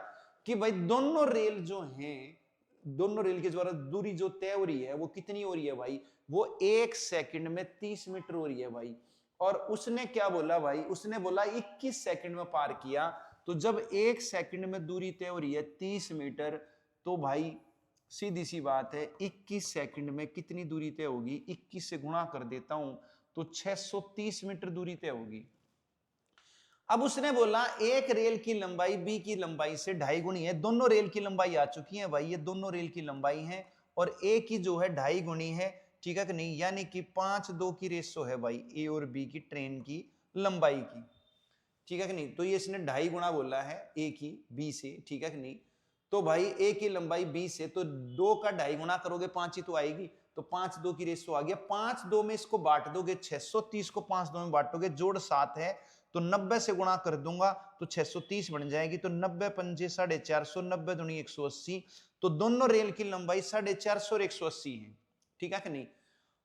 कि भाई दोनों रेल जो हैं, दोनों रेल के द्वारा दूरी जो तय हो रही है वो कितनी हो रही है भाई? वो 1 सेकंड में 30 मीटर हो रही है भाई। और उसने क्या बोला भाई? उसने बोला 21 सेकंड में पार किया। तो जब 1 सेकंड में दूरी तय हो रही है 30 मीटर, तो भाई सीधी सी बात है 21 सेकंड में कितनी दूरी तय होगी? 21 से गुणा कर देता हूं तो 630 मीटर दूरी तय होगी। अब उसने बोला एक रेल की लंबाई बी की लंबाई से 2.5 गुनी है। दोनों रेल की लंबाई आ चुकी है भाई, ये दोनों रेल की लंबाई है, और ए की जो है 2.5 गुनी है, ठीक है कि नहीं। यानी कि 5-2 की रेशो है भाई ए और बी की ट्रेन की लंबाई की, ठीक है कि नहीं। तो ये इसने 2.5 गुना बोला है ए की बी से, ठीक है कि नहीं। तो भाई ए की लंबाई 20 है, तो 2 का 2.5 गुना करोगे 5 ही तो आएगी। तो 5-2 की रेशो आ गया। 5-2 में इसको बांट दोगे, 630 को 5-2 में बांटोगे, जोड़ 7 है, तो 90 से गुणा कर दूंगा तो 630 बन जाएगी। तो 90 पंजे 450, 90 दूनी 180, तो दोनों रेल की लंबाई 450 और 180 है, ठीक है कि नहीं।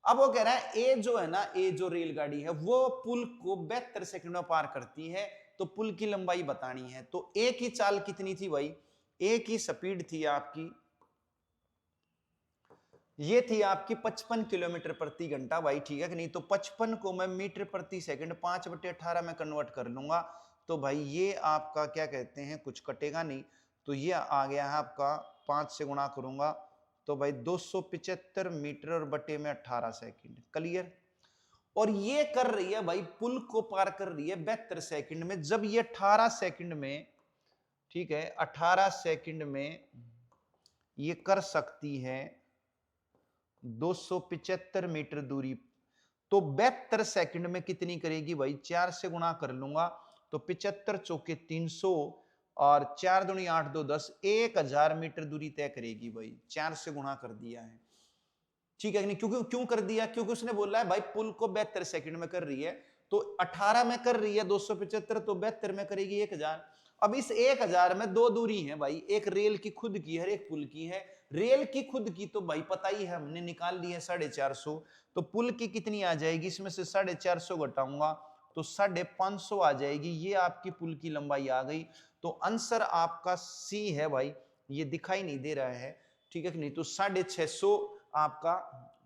अब वो कह रहा है ए जो है ना, ए जो रेलगाड़ी है वो पुल को 72 सेकंड में पार करती है, तो पुल की लंबाई बतानी है। तो ए की चाल कितनी थी भाई? ए की स्पीड थी आपकी, ये थी आपकी 55 किलोमीटर प्रति घंटा भाई, ठीक है कि नहीं। तो 55 को मैं मीटर प्रति सेकंड 5/18 में कन्वर्ट कर लूंगा, तो भाई ये आपका क्या कहते हैं, कुछ कटेगा नहीं, तो ये आ गया है आपका 5 से गुणा करूंगा तो भाई 275 मीटर और बटे में 18 सेकंड। क्लियर। और ये कर रही है भाई, पुल को पार कर रही है 72 सेकंड में, जब ये 18 सेकंड में, ठीक है, 18 सेकंड में ये कर सकती है 275 मीटर दूरी, तो 72 सेकंड में कितनी करेगी भाई? 4 से गुणा कर लूंगा तो 75 चौके 300 और 4 दूनी 8 2 10, 1000 मीटर दूरी तय करेगी भाई। 4 से गुणा कर दिया है, ठीक है कि नहीं। क्योंकि क्यों कर दिया? क्योंकि उसने बोला है भाई पुल को 72 सेकंड में कर रही है, तो 18 में कर रही है 275, तो 72 में करेगी 1000। अब इस 1000 में दो दूरी है भाई, एक रेल की खुद की है, एक पुल की है। रेल की खुद की तो भाई पता ही है, हमने निकाल ली है 450, तो पुल की कितनी आ जाएगी, इसमें से 450 घटाऊंगा तो 550 आ जाएगी। ये आपकी पुल की लंबाई आ गई। तो आंसर आपका सी है भाई, ये दिखाई नहीं दे रहा है, ठीक है कि नहीं। तो 650 आपका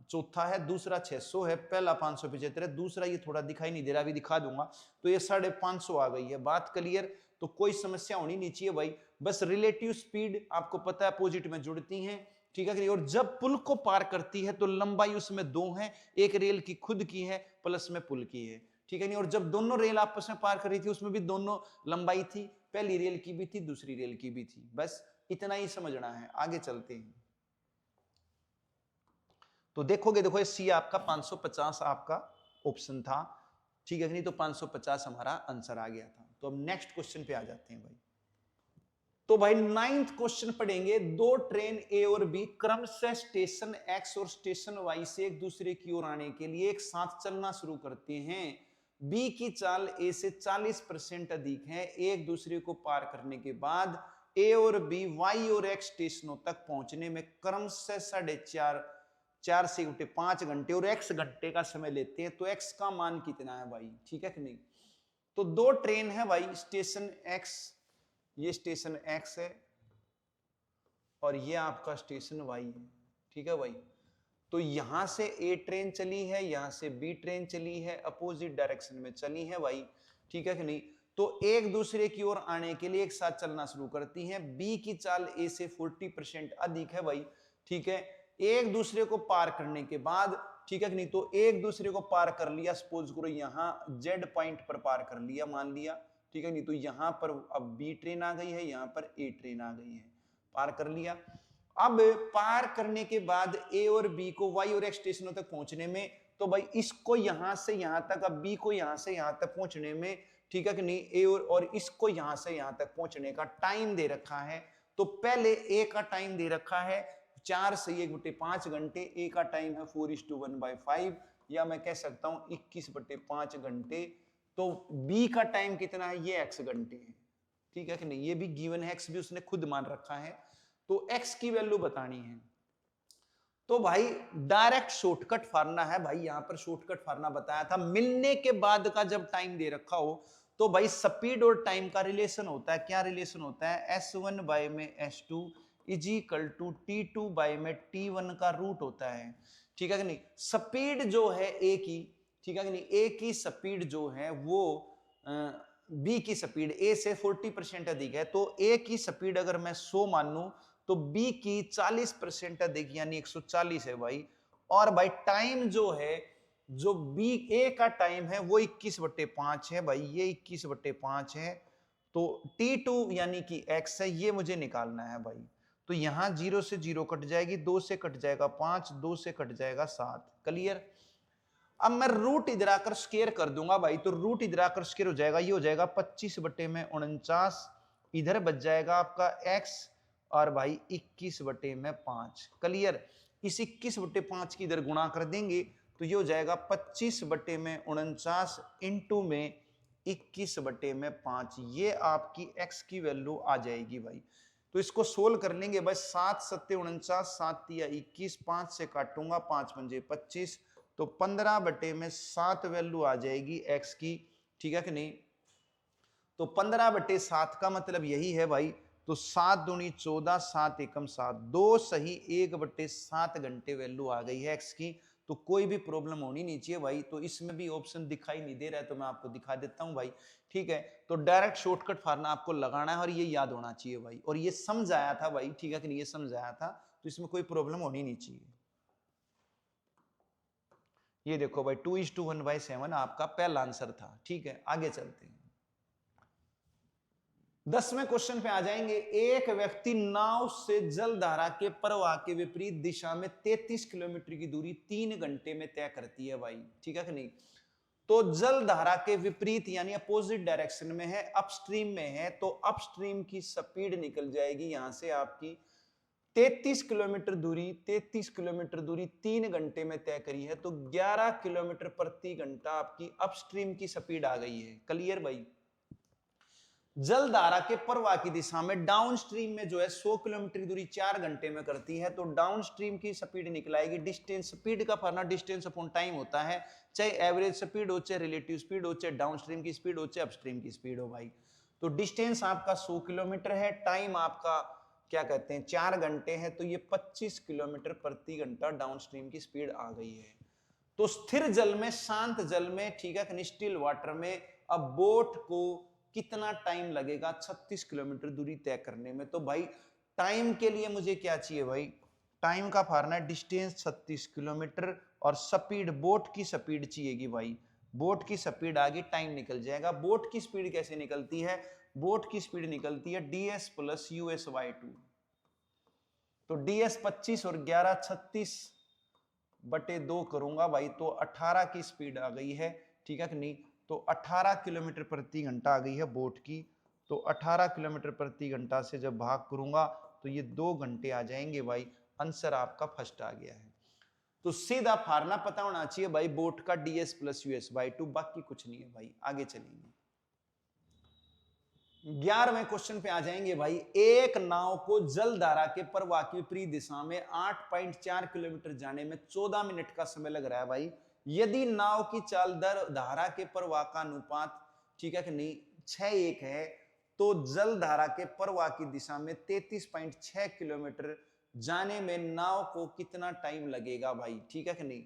चौथा है, दूसरा 600 है, पहला 575 है, दूसरा ये थोड़ा दिखाई नहीं दे रहा, अभी दिखा दूंगा। तो ये 550 आ गई है। बात क्लियर? तो कोई समस्या होनी नहीं चाहिए भाई। बस रिलेटिव स्पीड आपको पता है अपोजिट में जुड़ती हैं, ठीक है। और जब पुल को पार करती है तो लंबाई उसमें दो है, एक रेल की खुद की है प्लस में पुल की है, ठीक है नहीं। और जब दोनों रेल आपस में पार कर रही थी उसमें भी दोनों लंबाई थी, पहली रेल की भी थी, दूसरी रेल की भी थी। बस इतना ही समझना है, आगे चलते हैं। तो देखोगे, देखो सी आपका 550 आपका ऑप्शन था, ठीक है नहीं। तो 550 हमारा आंसर आ गया था। तो अब नेक्स्ट क्वेश्चन पे आ जाते हैं भाई। तो भाई 9th क्वेश्चन पढ़ेंगे। दो ट्रेन ए और बी क्रमशः स्टेशन एक्स और स्टेशन वाई से एक दूसरे की ओर आने के लिए एक साथ चलना शुरू करते हैं। बी की चाल ए से 40% अधिक है। एक दूसरे को पार करने के बाद ए और बी वाई और एक्स स्टेशनों तक पहुंचने में क्रमशः 4.5 से 5 घंटे और एक्स घंटे का समय लेते हैं। तो एक्स का मान कितना है भाई, ठीक है कि नहीं। तो दो ट्रेन है भाई, स्टेशन एक्स, ये स्टेशन एक्स है और ये आपका स्टेशन वाई है, ठीक है भाई। तो यहां से ए ट्रेन चली है, यहां से बी ट्रेन चली है, अपोजिट डायरेक्शन में चली है भाई, ठीक है कि नहीं। तो एक दूसरे की ओर आने के लिए एक साथ चलना शुरू करती हैं। बी की चाल ए से 40% अधिक है भाई, ठीक है। एक दूसरे को पार करने के बाद, ठीक है कि नहीं, तो एक दूसरे को पार कर लिया, सपोज करो यहां जेड पॉइंट पर पार कर लिया, मान लिया, ठीक है नहीं। तो यहां पर अब बी ट्रेन आ गई है, यहां पर ए ट्रेन आ गई है, पार कर लिया। अब पार करने के बाद ए और बी को वाई और एक्स स्टेशनों तक पहुंचने में, तो भाई इसको यहां से यहां तक, अब बी को यहां से यहां तक पहुंचने में, ठीक है कि नहीं, ए और इसको यहां से यहां तक पहुंचने का टाइम दे रखा है। तो पहले ए का टाइम दे रखा है 4 से 1/5 घंटे, ए का टाइम है 4:1/5, या मैं कह सकता हूं 21/5 घंटे। तो बी का टाइम कितना है, ये x घंटे है, ठीक है कि नहीं। ये भी गिवन है, x भी उसने खुद मान रखा है। तो x की वैल्यू बतानी है। तो भाई डायरेक्ट शॉर्टकट फाड़ना है भाई, यहां पर शॉर्टकट फाड़ना बताया था। मिलने के बाद का जब टाइम दे रखा हो तो भाई स्पीड और टाइम का रिलेशन होता है। क्या रिलेशन होता है, s1 बाय में s2 is equal to t2 bye में t1 का रूट होता है, ठीक है कि नहीं। स्पीड जो है ए की, ठीक है कि नहीं, ए की स्पीड जो है वो बी की स्पीड ए से 40% अधिक है। तो ए की स्पीड अगर मैं 100 मान लूं तो बी की 40% अधिक यानी 140 है भाई। और भाई टाइम जो है, जो बी ए का टाइम है वो 21/5 है भाई, ये 21/5 है। तो t2 यानी कि x है, ये मुझे निकालना है भाई। तो यहां 0 से 0 कट जाएगी, 2 से कट जाएगा 5, 2 से कट जाएगा 7। क्लियर? अब मैं रूट इधर आकर स्केयर कर दूंगा भाई, तो रूट इधर आकर स्केयर हो जाएगा, ये हो जाएगा 25/49, इधर बच जाएगा आपका x, और भाई 21/5। क्लियर? इस 21/5 की इधर गुणा कर देंगे तो ये हो जाएगा 25/49 इंटू में 21/5, ये आपकी x की वैल्यू आ जाएगी भाई। तो इसको सोल्व कर लेंगे भाई, 7 7 49, 7 या 21, 5 से काटूंगा, 5 पंजे 25, तो 15/7 वैल्यू आ जाएगी x की, ठीक है कि नहीं। तो 15/7 का मतलब यही है भाई। तो 7 दूनी 14, 7 एकम 7, 2 सही 1/7 घंटे वैल्यू आ गई है x की। तो कोई भी प्रॉब्लम होनी नहीं चाहिए भाई। तो इसमें भी ऑप्शन दिखाई नहीं दे रहा है तो मैं आपको दिखा देता हूं भाई, ठीक है। तो डायरेक्ट शॉर्टकट फार्मूला आपको लगाना है और ये याद होना चाहिए भाई। और ये समझाया था भाई, ठीक है कि नहीं, ये समझाया था, तो इसमें कोई प्रॉब्लम होनी नहीं चाहिए। ये देखो भाई 2:1/7 आपका पहला आंसर था, ठीक है। आगे चलते हैं, 10वें क्वेश्चन पे आ जाएंगे। एक व्यक्ति नाव से जलधारा के प्रवाह के विपरीत दिशा में 33 किलोमीटर की दूरी 3 घंटे में तय करती है भाई, ठीक है कि नहीं। तो जलधारा के विपरीत यानी अपोजिट डायरेक्शन में है, अपस्ट्रीम में है, तो अपस्ट्रीम की स्पीड निकल जाएगी यहां से आपकी 33 किलोमीटर दूरी 3 घंटे में तय करी है, तो 11 किलोमीटर प्रति घंटा आपकी अपस्ट्रीम की स्पीड आ गई है। क्लियर भाई। जल धारा के प्रवाह की दिशा में डाउनस्ट्रीम में जो है 100 किलोमीटर की दूरी 4 घंटे में करती है, तो डाउनस्ट्रीम की स्पीड निकलाएगी डिस्टेंस, स्पीड का फॉर्मूला डिस्टेंस अपॉन टाइम होता है, चाहे एवरेज स्पीड हो, चाहे रिलेटिव स्पीड हो, चाहे डाउनस्ट्रीम की स्पीड हो, चाहे अपस्ट्रीम की स्पीड हो भाई। तो डिस्टेंस आपका 100 किलोमीटर है, टाइम आपका क्या कहते हैं 4 घंटे है, तो ये 25 किलोमीटर प्रति घंटा डाउनस्ट्रीम की स्पीड आ गई है। तो स्थिर जल में, शांत जल में, ठीक है, स्टिल वाटर में अब बोट को कितना टाइम लगेगा 36 किलोमीटर दूरी तय करने में। तो भाई टाइम के लिए मुझे क्या चाहिए भाई, टाइम का फॉर्मूला है डिस्टेंस 36 किलोमीटर और स्पीड, बोट की स्पीड चाहिएगी भाई। बोट की स्पीड आगे, टाइम निकल जाएगा। बोट की स्पीड कैसे निकलती है, बोट की स्पीड निकलती है ds प्लस यूएस बाई 2। तो ds 25 और 11 36 बटे 2 करूंगा भाई, तो 18 की स्पीड आ गई है, ठीक है कि नहीं। तो 18 किलोमीटर प्रति घंटा आ गई है बोट की। तो 18 किलोमीटर प्रति घंटा से जब भाग करूंगा तो ये 2 घंटे आ जाएंगे भाई। आंसर आपका फर्स्ट आ गया है। तो सीधा फार्मूला पता होना चाहिए भाई बोट का ds प्लस यूएस बाई 2, बाकी कुछ नहीं है भाई। आगे चलेंगे, 11वें क्वेश्चन पे आ जाएंगे भाई। एक नाव को जल धारा के प्रवाह की विपरीत दिशा में 8.4 किलोमीटर जाने में 14 मिनट का समय लग रहा है भाई। यदि नाव की चाल दर धारा के प्रवाह का अनुपात, ठीक है कि नहीं, 6:1 है, तो जल धारा के प्रवाह की दिशा में 33.6 किलोमीटर जाने में नाव को कितना टाइम लगेगा भाई, ठीक है कि नहीं।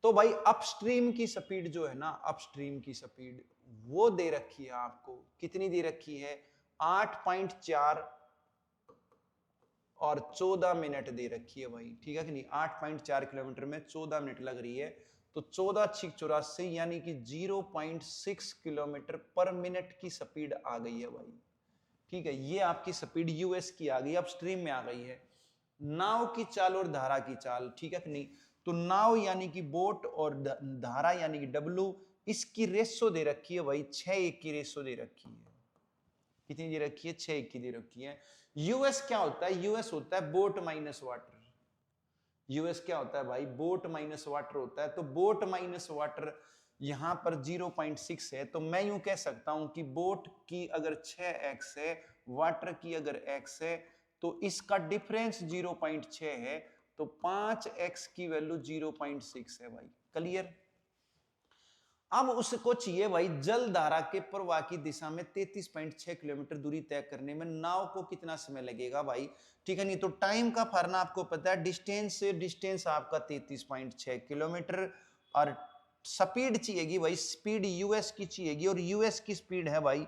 तो भाई अपस्ट्रीम की स्पीड जो है ना, अपस्ट्रीम की स्पीड वो दे रखी है आपको, कितनी दे रखी है 8.4 और 14 मिनट दे रखी है भाई, ठीक है कि नहीं। 8.4 किलोमीटर में 14 मिनट लग रही है, तो 14 6 84 यानी कि 0.6 किलोमीटर पर मिनट की स्पीड आ गई है भाई, ठीक है। ये आपकी स्पीड यूएस की आ गई, अपस्ट्रीम में आ गई है। नाव की चाल और धारा की चाल, ठीक है कि नहीं। तो नाव यानी कि बोट और धारा यानी कि डब्लू, इसकी रेशो दे रखी है भाई 6:1 की रेशो दे रखी है। कितनी दे रखी है, 6:1 की दे रखी है। यूएस क्या होता है, यूएस होता है बोट माइनस वाटर। यूएस क्या होता है भाई, बोट माइनस वाटर होता है। तो बोट माइनस वाटर यहां पर 0.6 है, तो मैं यूं कह सकता हूं कि बोट की अगर 6x है, वाटर की अगर x है, तो इसका डिफरेंस 0.6 है, तो 5x की वैल्यू 0.6 है भाई। क्लियर। अब उसको चाहिए भाई जल धारा के प्रवाह की दिशा में 33.6 किलोमीटर दूरी तय करने में नाव को कितना समय लगेगा भाई, ठीक है नहीं। तो टाइम का फॉर्मूला आपको पता है, डिस्टेंस से डिस्टेंस आपका 33.6 किलोमीटर और स्पीड चाहिएगी भाई, स्पीड यूएस की चाहिएगी, और यूएस की स्पीड है भाई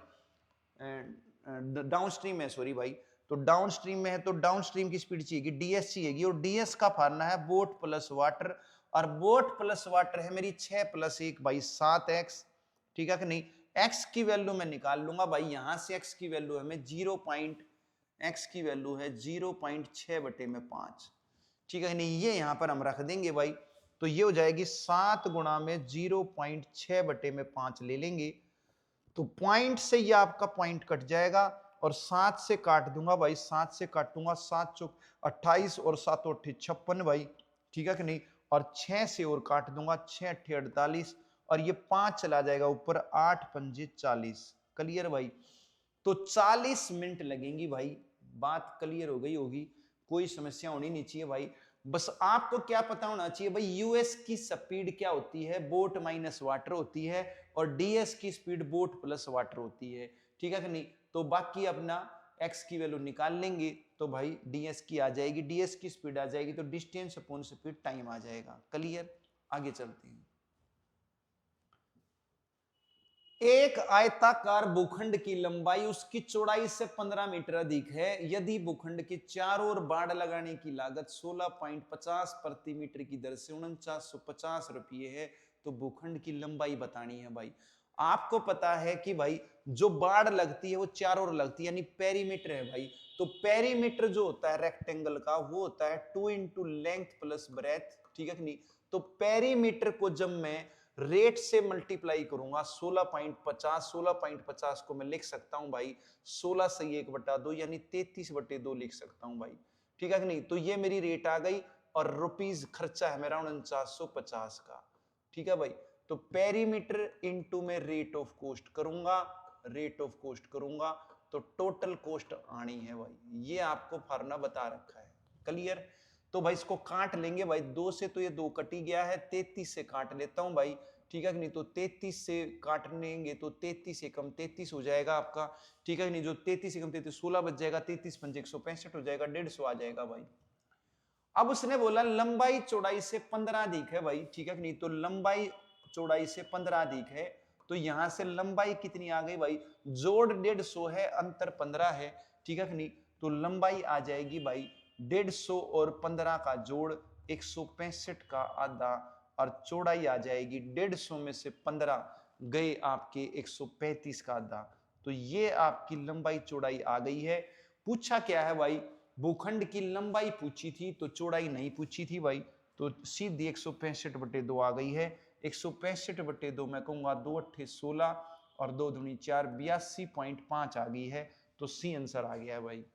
डाउनस्ट्रीम है, सॉरी भाई, तो डाउनस्ट्रीम में है, तो डाउनस्ट्रीम की स्पीड चाहिएगी, डीएस चाहिएगी, और डीएस का फॉर्मूला है बोट प्लस वाटर, और बोट प्लस वाटर है मेरी 6 + 1 भाई 7x, ठीक है कि नहीं। x की वैल्यू मैं निकाल लूंगा भाई, यहां से x की वैल्यू है मैं 0.x की वैल्यू है 0.6/5, ठीक है नहीं। ये यहां पर हम रख देंगे भाई, तो ये हो जाएगी 7 गुणा में 0.6/5 ले लेंगे, तो पॉइंट से ये आपका पॉइंट कट जाएगा, और 7 से काट दूंगा भाई, 7 से काटूंगा, 7 चौक 28 और 7 8 56 भाई, ठीक है कि नहीं। और 6 से और काट दूंगा, 6 8 48, और ये 5 चला जाएगा ऊपर, 8 5 40। क्लियर भाई। तो 40 मिनट लगेंगी भाई। बात क्लियर हो गई होगी, कोई समस्या होनी नहीं चाहिए भाई। बस आपको क्या पता होना चाहिए भाई, यूएस की स्पीड क्या होती है, बोट माइनस वाटर होती है, और डीएस की स्पीड बोट प्लस वाटर होती है, ठीक है कि नहीं। तो बाकी अपना x की वैल्यू निकाल लेंगे, तो भाई ds की आ जाएगी, ds की स्पीड आ जाएगी, तो डिस्टेंस अपॉन स्पीड टाइम आ जाएगा। क्लियर। आगे चलते हैं। एक आयताकार भूखंड की लंबाई उसकी चौड़ाई से 15 मीटर अधिक है। यदि भूखंड के चारों ओर बाड़ लगाने की लागत 16.50 प्रति मीटर की दर से 4950 रुपये है, तो भूखंड की लंबाई बतानी है भाई। आपको पता है कि भाई जो बाड़ लगती है वो चारों ओर लगती है, यानी पेरीमीटर है भाई। तो पेरीमीटर जो होता है रेक्टेंगल का, वो होता है 2 × लेंथ प्लस ब्रेथ, ठीक है कि नहीं। तो पेरीमीटर को जब मैं रेट से मल्टीप्लाई करूंगा 16.50 को मैं लिख सकता हूं भाई 16 से 1/2 यानी 33/2 लिख सकता हूं भाई, ठीक है कि नहीं। तो ये मेरी रेट आ गई और रुपीज खर्चा है मेरा 4950 का, ठीक है भाई। तो पेरीमीटर इनटू में रेट ऑफ कोस्ट करूंगा, रेट ऑफ कोस्ट करूंगा तो टोटल कोस्ट आनी है भाई। ये आपको फार्मूला बता रखा है, क्लियर। तो भाई इसको काट लेंगे भाई, 2 से तो ये 2 कट ही गया है, 33 से काट लेता हूं भाई, ठीक है कि नहीं। तो 33 से काट लेंगे तो 33 से कम 33 हो जाएगा आपका, ठीक है कि नहीं। जो 33 से कम 33 16 बच जाएगा, 33 पंजे 165 हो जाएगा, 150 आ जाएगा भाई। अब उसने बोला लंबाई चौड़ाई से 15 अधिक है भाई, ठीक है कि नहीं। तो लंबाई चौड़ाई से 15 अधिक है, तो यहां से लंबाई कितनी आ गई भाई, जोड़ 150 है, अंतर 15 है, ठीक है कि नहीं। तो लंबाई आ जाएगी भाई 150 और 15 का जोड़ 165 का आधा, और चौड़ाई आ जाएगी 150 में से 15 गए आपके 135 का आधा। तो ये आपकी लंबाई चौड़ाई आ गई है। पूछा क्या है भाई, भूखंड की लंबाई पूछी थी, तो चौड़ाई नहीं पूछी थी भाई। तो सीधी 165/2 आ गई है। 165/2 मैं कहूंगा 2 अट्ठे 16 और 2 दूनी 4, 82.5 आ गई है। तो सी आंसर आ गया है भाई।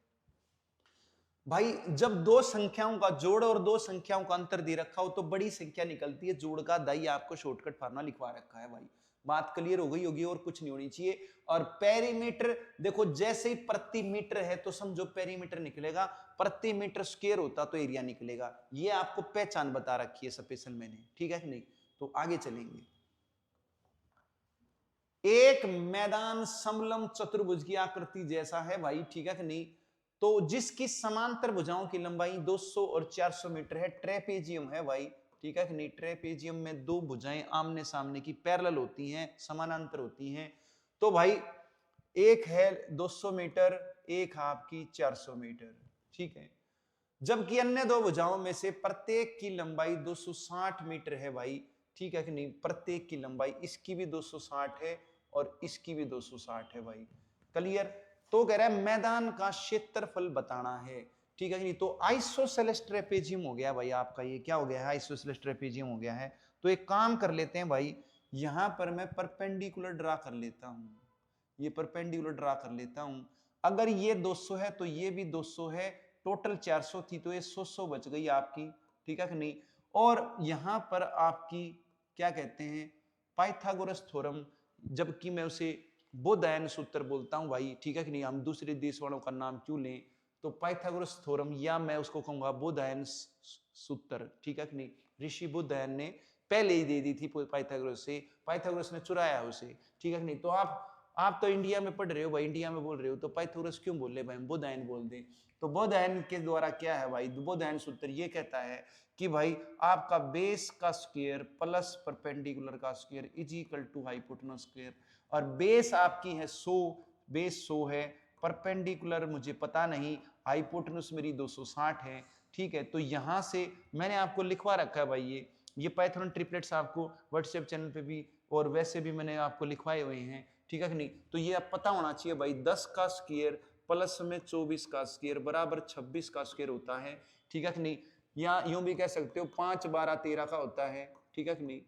भाई जब दो संख्याओं का जोड़ और दो संख्याओं का अंतर दे रखा हो तो बड़ी संख्या निकलती है, जोड़ का दाई आपको शॉर्टकट फार्मूला लिखवा रखा है भाई। बात क्लियर हो गई होगी और कुछ नहीं होनी चाहिए। और पेरीमीटर देखो, जैसे ही प्रति मीटर है तो समझो पेरीमीटर निकलेगा, प्रति मीटर स्क्वायर होता तो एरिया निकलेगा। ये आपको पहचान बता रखी है स्पेशल मैंने, ठीक है कि नहीं। तो आगे चलेंगे। एक मैदान समलंब चतुर्भुज की आकृति जैसा है भाई, ठीक है कि नहीं। तो जिसकी समांतर भुजाओं की लंबाई 200 और 400 मीटर है, ट्रेपेजियम है भाई, ठीक है कि नहीं। ट्रेपेजियम में दो भुजाएं आमने सामने की पैरेलल होती हैं, समानांतर होती हैं। तो भाई एक है 200 मीटर, एक आपकी 400 मीटर, ठीक है। जबकि अन्य दो भुजाओं में से प्रत्येक की लंबाई 260 मीटर है भाई, ठीक है कि नहीं। प्रत्येक की लंबाई, इसकी भी 260 है और इसकी भी 260 है भाई, क्लियर। तो कह रहा है मैदान का क्षेत्रफल बताना है, ठीक है कि नहीं। तो आइसोसेलेस ट्रेपेजियम हो गया भाई आपका, ये क्या हो गया है, आइसोसेलेस ट्रेपेजियम हो गया है। तो एक काम कर लेते हैं भाई, यहां पर मैं परपेंडिकुलर ड्रा कर लेता हूं, ये परपेंडिकुलर ड्रा कर लेता हूं। अगर ये 200 है तो ये भी 200 है, टोटल 400 थी तो ये 100 बच गई आपकी, ठीक है कि नहीं। और यहां पर आपकी क्या कहते हैं, पाइथागोरस थ्योरम, जबकि मैं उसे बोधायन सूत्र बोलता हूं भाई, ठीक है कि नहीं। हम दूसरे देश वालों का नाम क्यों लें, तो पाइथागोरस थ्योरम, या मैं उसको कहूंगा बोधायन सूत्र, ठीक है कि नहीं। ऋषि बोधायन ने पहले ही दे दी थी पाइथागोरस से, पाइथागोरस ने चुराया उसे, ठीक है कि नहीं। तो आप तो इंडिया में पढ़ रहे हो भाई, इंडिया में बोल रहे हो, तो पाइथागोरस क्यों बोल रहे भाई, हम बोधायन बोल दें। तो बोधायन के द्वारा क्या है भाई, बोधायन सूत्र ये कहता है कि भाई आपका बेस का स्क्वायर प्लस परपेंडिकुलर का square is equal to hypotenuse square. और बेस आपकी है 100, बेस 100 है, परपेंडिकुलर मुझे पता नहीं, हाइपोटेनस मेरी 260 है, ठीक है। तो यहां से मैंने आपको लिखवा रखा है भाई, ये पाइथन ट्रिपलेट्स आपको व्हाट्सएप चैनल पे भी और वैसे भी मैंने आपको लिखवाए हुए हैं, ठीक है कि नहीं। तो ये आप पता होना चाहिए भाई, 10 का स्क्वायर प्लस में 24 का स्क्वायर बराबर 26 का स्क्वायर होता है, ठीक है कि नहीं। या यूं भी कह सकते हो 5 12 13 का होता है, ठीक है कि नहीं,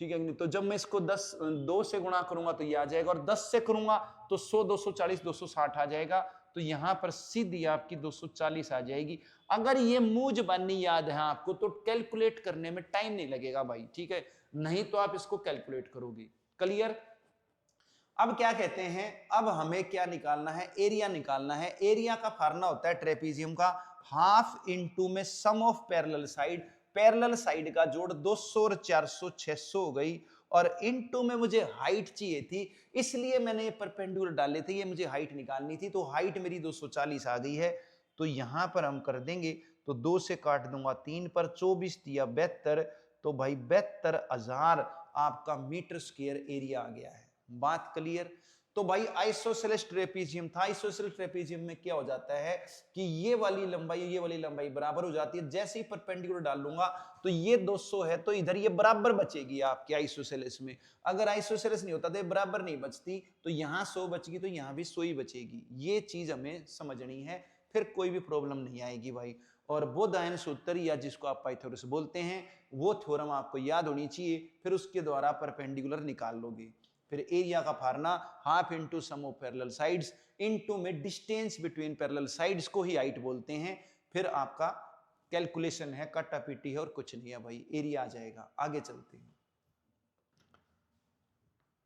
ठीक है कि नहीं। तो जब मैं इसको 2 से गुणा करूंगा तो ये आ जाएगा, और 10 से करूंगा तो 100 240 260 आ जाएगा। तो यहां पर सीधी आपकी 240 आ जाएगी। अगर ये मूल जबानी याद है आपको तो कैलकुलेट करने में टाइम नहीं लगेगा भाई, ठीक है। नहीं तो आप इसको कैलकुलेट करोगे, क्लियर। अब क्या कहते हैं, अब हमें क्या निकालना है, एरिया निकालना है। एरिया का फार्मूला होता है ट्रेपेजियम का, हाफ इनटू में sum of parallel side, parallel side का जोड़ 200 और 400 600 हो गई, और इनटू में मुझे हाइट चाहिए थी, इसलिए मैंने ये परपेंडिकुलर डाले थे, ये मुझे हाइट निकालनी थी। तो हाइट मेरी 240 आ गई है। तो यहां पर हम कर देंगे, तो 2 से काट दूंगा 3 पर, 24 दिया 72, तो भाई 72,000 आपका मीटर स्क्वायर एरिया आ गया है। बात क्लियर। तो भाई आइसोसेलेस ट्रेपेजियम था, आइसोसेलेस ट्रेपेजियम में क्या हो जाता है कि ये वाली लंबाई बराबर हो जाती है। जैसे ही परपेंडिकुलर डाल लूंगा तो ये 200 है, तो इधर ये बराबर बचेगी आपके आइसोसेलेस में। अगर आइसोसेलेस नहीं होता तो ये बराबर नहीं बचती, तो यहां 100 बचेगी तो यहां भी 100 ही बचेगी। ये चीज हमें समझनी है, फिर कोई भी प्रॉब्लम नहीं आएगी भाई। और बोधायन सूत्र, या जिसको आप पाइथागोरस बोलते हैं, वो थ्योरम आपको याद होनी चाहिए, फिर उसके द्वारा परपेंडिकुलर निकाल लोगे। फिर एरिया का formula half into sum of parallel sides, into में डिस्टेंस बिटवीन पैरेलल साइड्स को ही हाइट बोलते हैं। फिर आपका कैलकुलेशन है, कटा पीटी है और कुछ नहीं है भाई, एरिया आ जाएगा। आगे चलते हैं।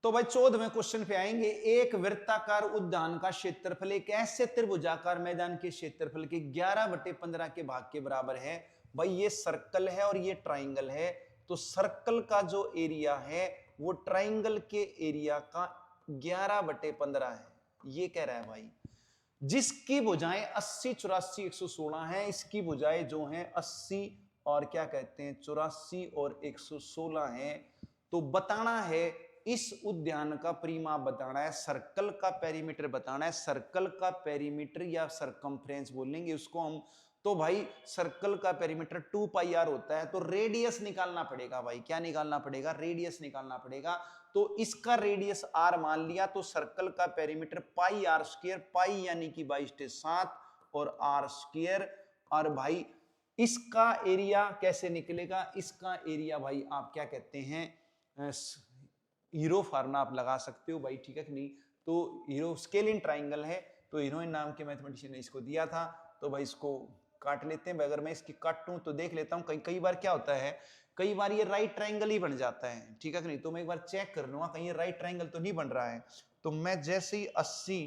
तो भाई 14वें क्वेश्चन पे आएंगे। एक वृत्ताकार उद्यान का क्षेत्रफल एक ऐसे त्रिभुजाकार मैदान के क्षेत्रफल के 11/15 के भाग के बराबर है। भाई ये सर्कल है और ये ट्राइंगल है, तो सर्कल का जो एरिया है वो ट्राइंगल के एरिया का 11/15 है, ये कह रहा है भाई। जिसकी भुजाएं 80, 84, 116 है, इसकी भुजाएं जो हैं 80 और क्या कहते हैं 84 और 116 है। तो बताना है इस उद्यान का परिमाप बताना है, सर्कल का पेरीमीटर बताना है। सर्कल का पेरीमीटर या सरकमफ्रेंस बोलेंगे उसको हम। तो भाई सर्कल का पेरीमीटर 2 पाई आर होता है, तो रेडियस निकालना पड़ेगा भाई। क्या निकालना पड़ेगा? रेडियस निकालना पड़ेगा। तो इसका रेडियस आर मान लिया, तो सर्कल का पेरीमीटर पाई आर स्क्वायर, पाई यानी कि 22/7 और आर स्क्वायर। और भाई इसका एरिया कैसे निकलेगा? इसका एरिया भाई आप क्या कहते हैं, हीरो फार्मूला आप लगा सकते हो भाई, ठीक है कि नहीं। तो हीरो स्केलिंग ट्राइंगल है, तो हीरोइन नाम के मैथमेटिशियन ने इसको दिया था। तो भाई इसको काट लेते हैं। अगर मैं इसकी काटूं तो देख लेता हूं, कई बार क्या होता है, कई बार ये राइट ट्राइंगल ही बन जाता है, ठीक है कि नहीं। तो मैं एक बार चेक कर लूंगा कहीं ये राइट ट्राइंगल तो नहीं बन रहा है। तो मैं जैसे ही 80,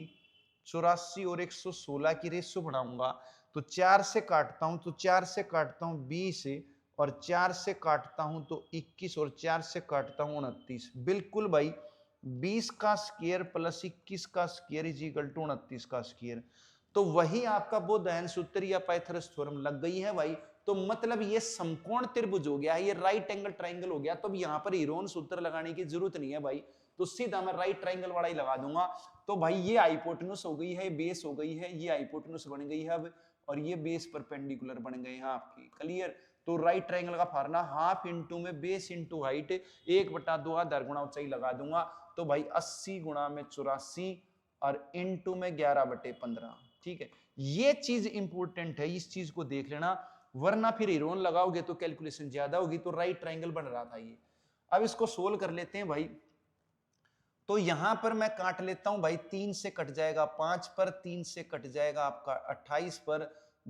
84 और 116 की रेशियो बढ़ाऊंगा, तो 4 से काटता हूं, तो 4 से काटता हूं 20 और 4 से काटता हूं तो 21 और 4 से काटता हूं 29। बिल्कुल भाई 20 का स्क्वायर प्लस 21 का स्क्वायर इज इक्वल टू 29 का स्क्वायर। तो वही आपका बोधायन सूत्र या पाइथागोरस थ्योरम लग गई है भाई। तो मतलब ये समकोण त्रिभुज हो गया, ये राइट एंगल ट्राइंगल हो गया। तो अब यहाँ पर हीरोन सूत्र लगाने की जरूरत नहीं है भाई, तो सीधा मैं राइट ट्राइंगल वाला ही लगा दूंगा। तो भाई ये हाइपोटेन्यूस हो गई है, बेस हो गई है, ये हाइपोटेन्यूस बन गई है अब, और ये बेस परपेंडिकुलर बन गए हैं आपकी। क्लियर? तो राइट ट्राइंगल का फार्मूला हाफ इंटू में बेस इंटू हाइट 1/2 आधार गुणा ऊंचाई लगा दूंगा। तो भाई 80 गुणा में 84 और इंटू में 11/15। ठीक है, ये चीज इंपॉर्टेंट है, इस चीज को देख लेना, वरना फिर हीरोन लगाओगे तो कैलकुलेशन ज्यादा होगी। तो राइट ट्राइंगल बन रहा था ये। अब इसको सोल्व कर लेते हैं भाई। तो यहां पर मैं काट लेता हूं भाई, 3 से कट जाएगा 5 पर, 3 से कट जाएगा आपका 28 पर,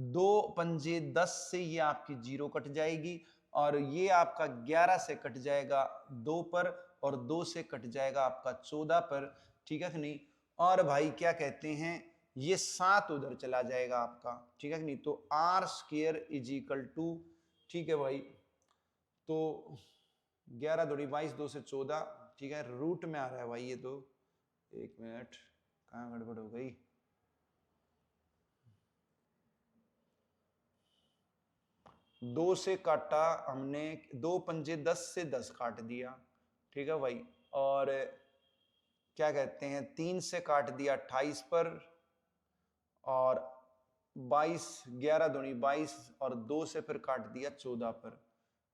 2 पंजे 10 से ये आपकी 0 कट जाएगी, और ये आपका 11 से कट जाएगा 2 पर, और 2 से कट जाएगा आपका 14 पर, ठीक है कि नहीं। और भाई क्या कहते हैं, ये 7 उधर चला जाएगा आपका, ठीक है कि नहीं। तो R square is equal to, ठीक है भाई, तो 11 दूनी 22, 2 से 14, ठीक है, रूट में आ रहा है भाई ये। तो एक मिनट, कहां गड़बड़ हो गई, दो से काटा हमने, 2 पंजे 10 से 10 काट दिया, ठीक है भाई। और क्या कहते हैं, 3 से काट दिया 28 पर, और 22, 11 दूनी 22, और 2 से फिर काट दिया 14 पर,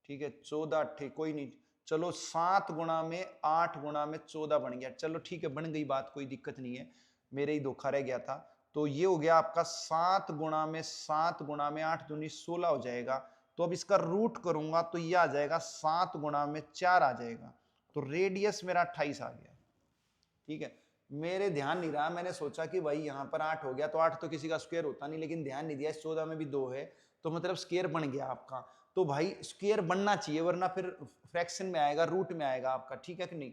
ठीक है। 14 ठीक, कोई नहीं, चलो 7 गुणा में 8 गुणा में 14 बन गया। चलो ठीक है, बन गई बात, कोई दिक्कत नहीं है, मेरे ही धोखा रह गया था। तो ये हो गया आपका 7 गुणा में 7 गुणा में 8 दूनी 16 हो जाएगा। तो अब इसका रूट करूंगा तो ये आ जाएगा 7 गुणा में 4 आ जाएगा। तो रेडियस मेरा 28 आ गया, ठीक है। मेरे ध्यान नहीं रहा, मैंने सोचा कि भाई यहाँ पर 8 हो गया, तो 8 तो किसी का स्क्वायर होता नहीं, लेकिन ध्यान नहीं दिया, 14 में भी 2 है, तो मतलब स्क्वायर बन गया आपका। तो भाई स्क्वायर बनना चाहिए, वरना फिर फ्रैक्शन में आएगा, रूट में आएगा आपका, ठीक है कि नहीं।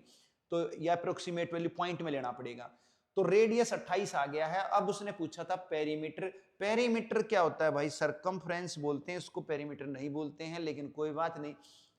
तो यह अप्रोक्सीमेट वैल्यू पॉइंट में लेना पड़ेगा। तो रेडियस 28 आ गया है। अब उसने पूछा था पेरीमीटर। पेरीमीटर क्या होता है भाई? सरकमफ्रेंस बोलते हैं उसको, पेरीमीटर नहीं बोलते हैं, लेकिन कोई बात नहीं।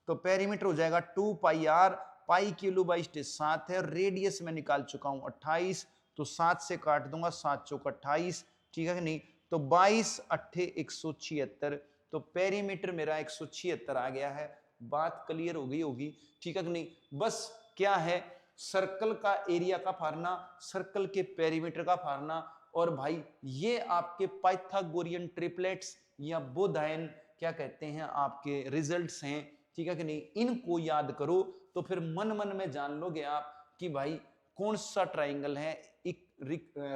तो पेरीमीटर हो जाएगा 2 पाई आर, पाई किलो बाई 7 है, और रेडियस में निकाल चुका हूं 28, तो 7 से काट दूंगा, 7 चौक 28, ठीक है कि नहीं। तो 22 अट्ठे 176, तो पेरीमीटर मेरा 176 आ गया है। बात क्लियर हो गई होगी, ठीक है कि नहीं। बस क्या है, सर्कल का एरिया का फार्मूला, सर्कल के पेरीमीटर का फार्मूला, और भाई ये आपके पाइथागोरियन ट्रिपलेट्स या बोधायन क्या कहते हैं आपके रिजल्ट्स हैं, ठीक है कि नहीं। इनको याद करो तो फिर मन मन में जान लोगे आप कि भाई कौन सा ट्राइंगल है, एक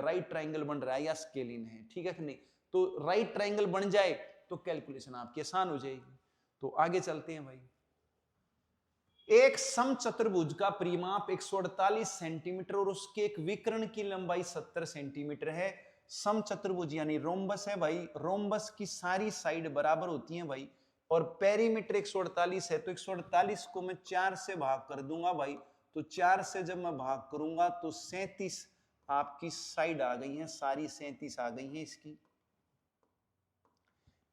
राइट ट्राइंगल बन रहा है या स्केलिन है, ठीक है कि नहीं। तो राइट ट्राइंगल बन जाए तो कैलकुलेशन आपकी आसान हो जाएगी। तो आगे चलते हैं भाई। एक समचतुर्भुज का परिमाप 148 सेंटीमीटर और उसके एक विकर्ण की लंबाई 70 सेंटीमीटर है। समचतुर्भुज यानी रोम्बस है भाई, रोम्बस की सारी साइड बराबर होती हैं भाई, और पेरीमीटर 148 है, तो 148 को मैं 4 से भाग कर दूंगा भाई, तो 4 से जब मैं भाग करूंगा तो 37 आपकी साइड आ गई है, सारी 37 आ गई है इसकी।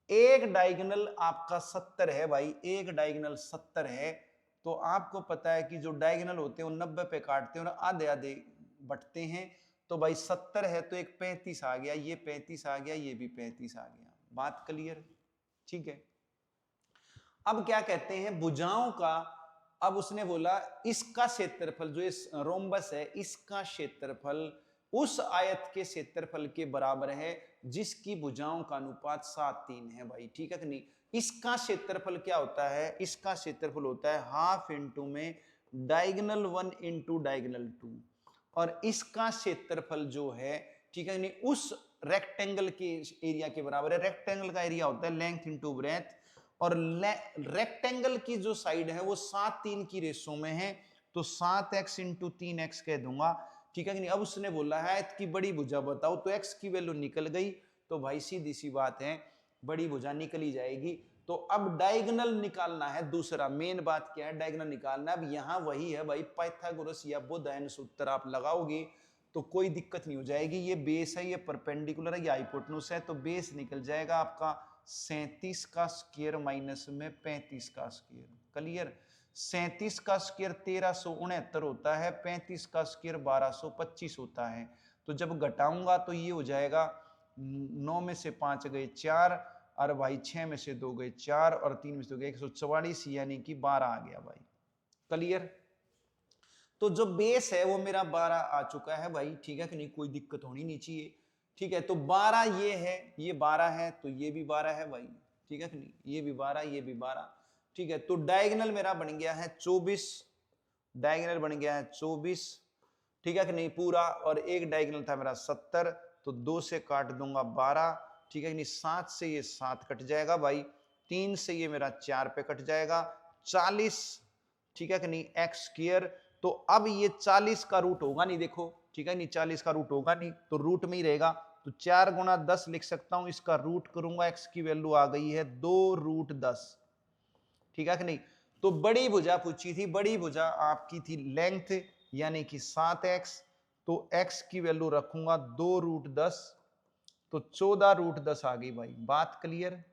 एक डायगोनल आपका 70 है भाई, एक डायगोनल 70 है, तो आपको पता है कि जो डायगोनल होते हैं वो 90 पे काटते हैं और आधे आधे बटते हैं, तो भाई 70 है तो एक 35 आ गया, ये 35 आ गया, ये भी 35 आ गया। बात क्लियर? ठीक है। अब क्या कहते हैं भुजाओं का, अब उसने बोला इसका क्षेत्रफल जो इस रोम्बस है इसका क्षेत्रफल उस आयत के क्षेत्रफल के बराबर है जिसकी भुजाओं का अनुपात 7:3 है भाई, ठीक है कि नहीं। इसका क्षेत्रफल क्या होता है, इसका क्षेत्रफल होता है हाफ इंटू में डायगोनल 1 इंटू डायगोनल 2, और इसका क्षेत्रफल जो है, ठीक है नहीं, उस रेक्टेंगल के एरिया के बराबर है। रेक्टेंगल का एरिया होता है लेंथ इंटू ब्रेथ, और रेक्टेंगल की जो साइड है वो 7:3 की रेशो में है, तो 7x इंटू 3x कह दूंगा, ठीक है कि नहीं। अब उसने बोला है कि बड़ी भुजा बताओ, तो x की वैल्यू निकल गई, तो भाई सीधी सी बात है बड़ी भुजा निकल ही जाएगी। तो अब डायगोनल निकालना है, दूसरा मेन बात क्या है, डायगोनल निकालना है। अब यहां वही है भाई, पाइथागोरस या बुधायन सूत्र आप लगाओगे तो कोई दिक्कत नहीं हो जाएगी। ये बेस है, ये परपेंडिकुलर है, ये हाइपोटेन्यूज है, तो बेस निकल जाएगा आपका 37 का स्क्वायर माइनस में 35 का स्क्वायर। क्लियर? 37 का स्क्वायर 1369 होता है, 35 का स्क्वायर 1225 होता है, तो जब घटाऊंगा तो ये हो जाएगा 9 में से 5 गए 4, और भाई 6 में से 2 गए 4, और 3 में से 2 गए 144, यानी कि 12 आ गया भाई। क्लियर? तो जो बेस है वो मेरा 12 आ चुका है भाई, ठीक है कि नहीं, कोई दिक्कत होनी नहीं चाहिए। ठीक है, तो 12 ये है, ये 12 है, तो ये भी 12 है भाई, ठीक है कि नहीं, ये भी 12, ये भी 12, ठीक है। तो डायगोनल मेरा बन गया है 24, डायगोनल बन गया है 24, ठीक है कि नहीं पूरा, और एक डायगोनल था मेरा 70, तो 2 से काट दूंगा 12, ठीक है कि नहीं, 7 से ये 7 कट जाएगा भाई, 3 से ये मेरा 4 पे कट जाएगा, 40, ठीक है कि नहीं, एक्स स्क्वायर। तो अब ये 40 का रूट होगा नहीं, देखो, ठीक है नहीं, 40 का रूट होगा नहीं, तो रूट में ही रहेगा, तो 4 गुना 10 लिख सकता हूं, इसका रूट करूंगा, एक्स की वैल्यू आ गई है 2√10, ठीक है कि नहीं। तो बड़ी भुजा पूछी थी, बड़ी भुजा आपकी थी लेंथ यानी कि 7x, तो x की वैल्यू रखूंगा 2√10, तो 14√10 आ गई भाई। बात क्लियर?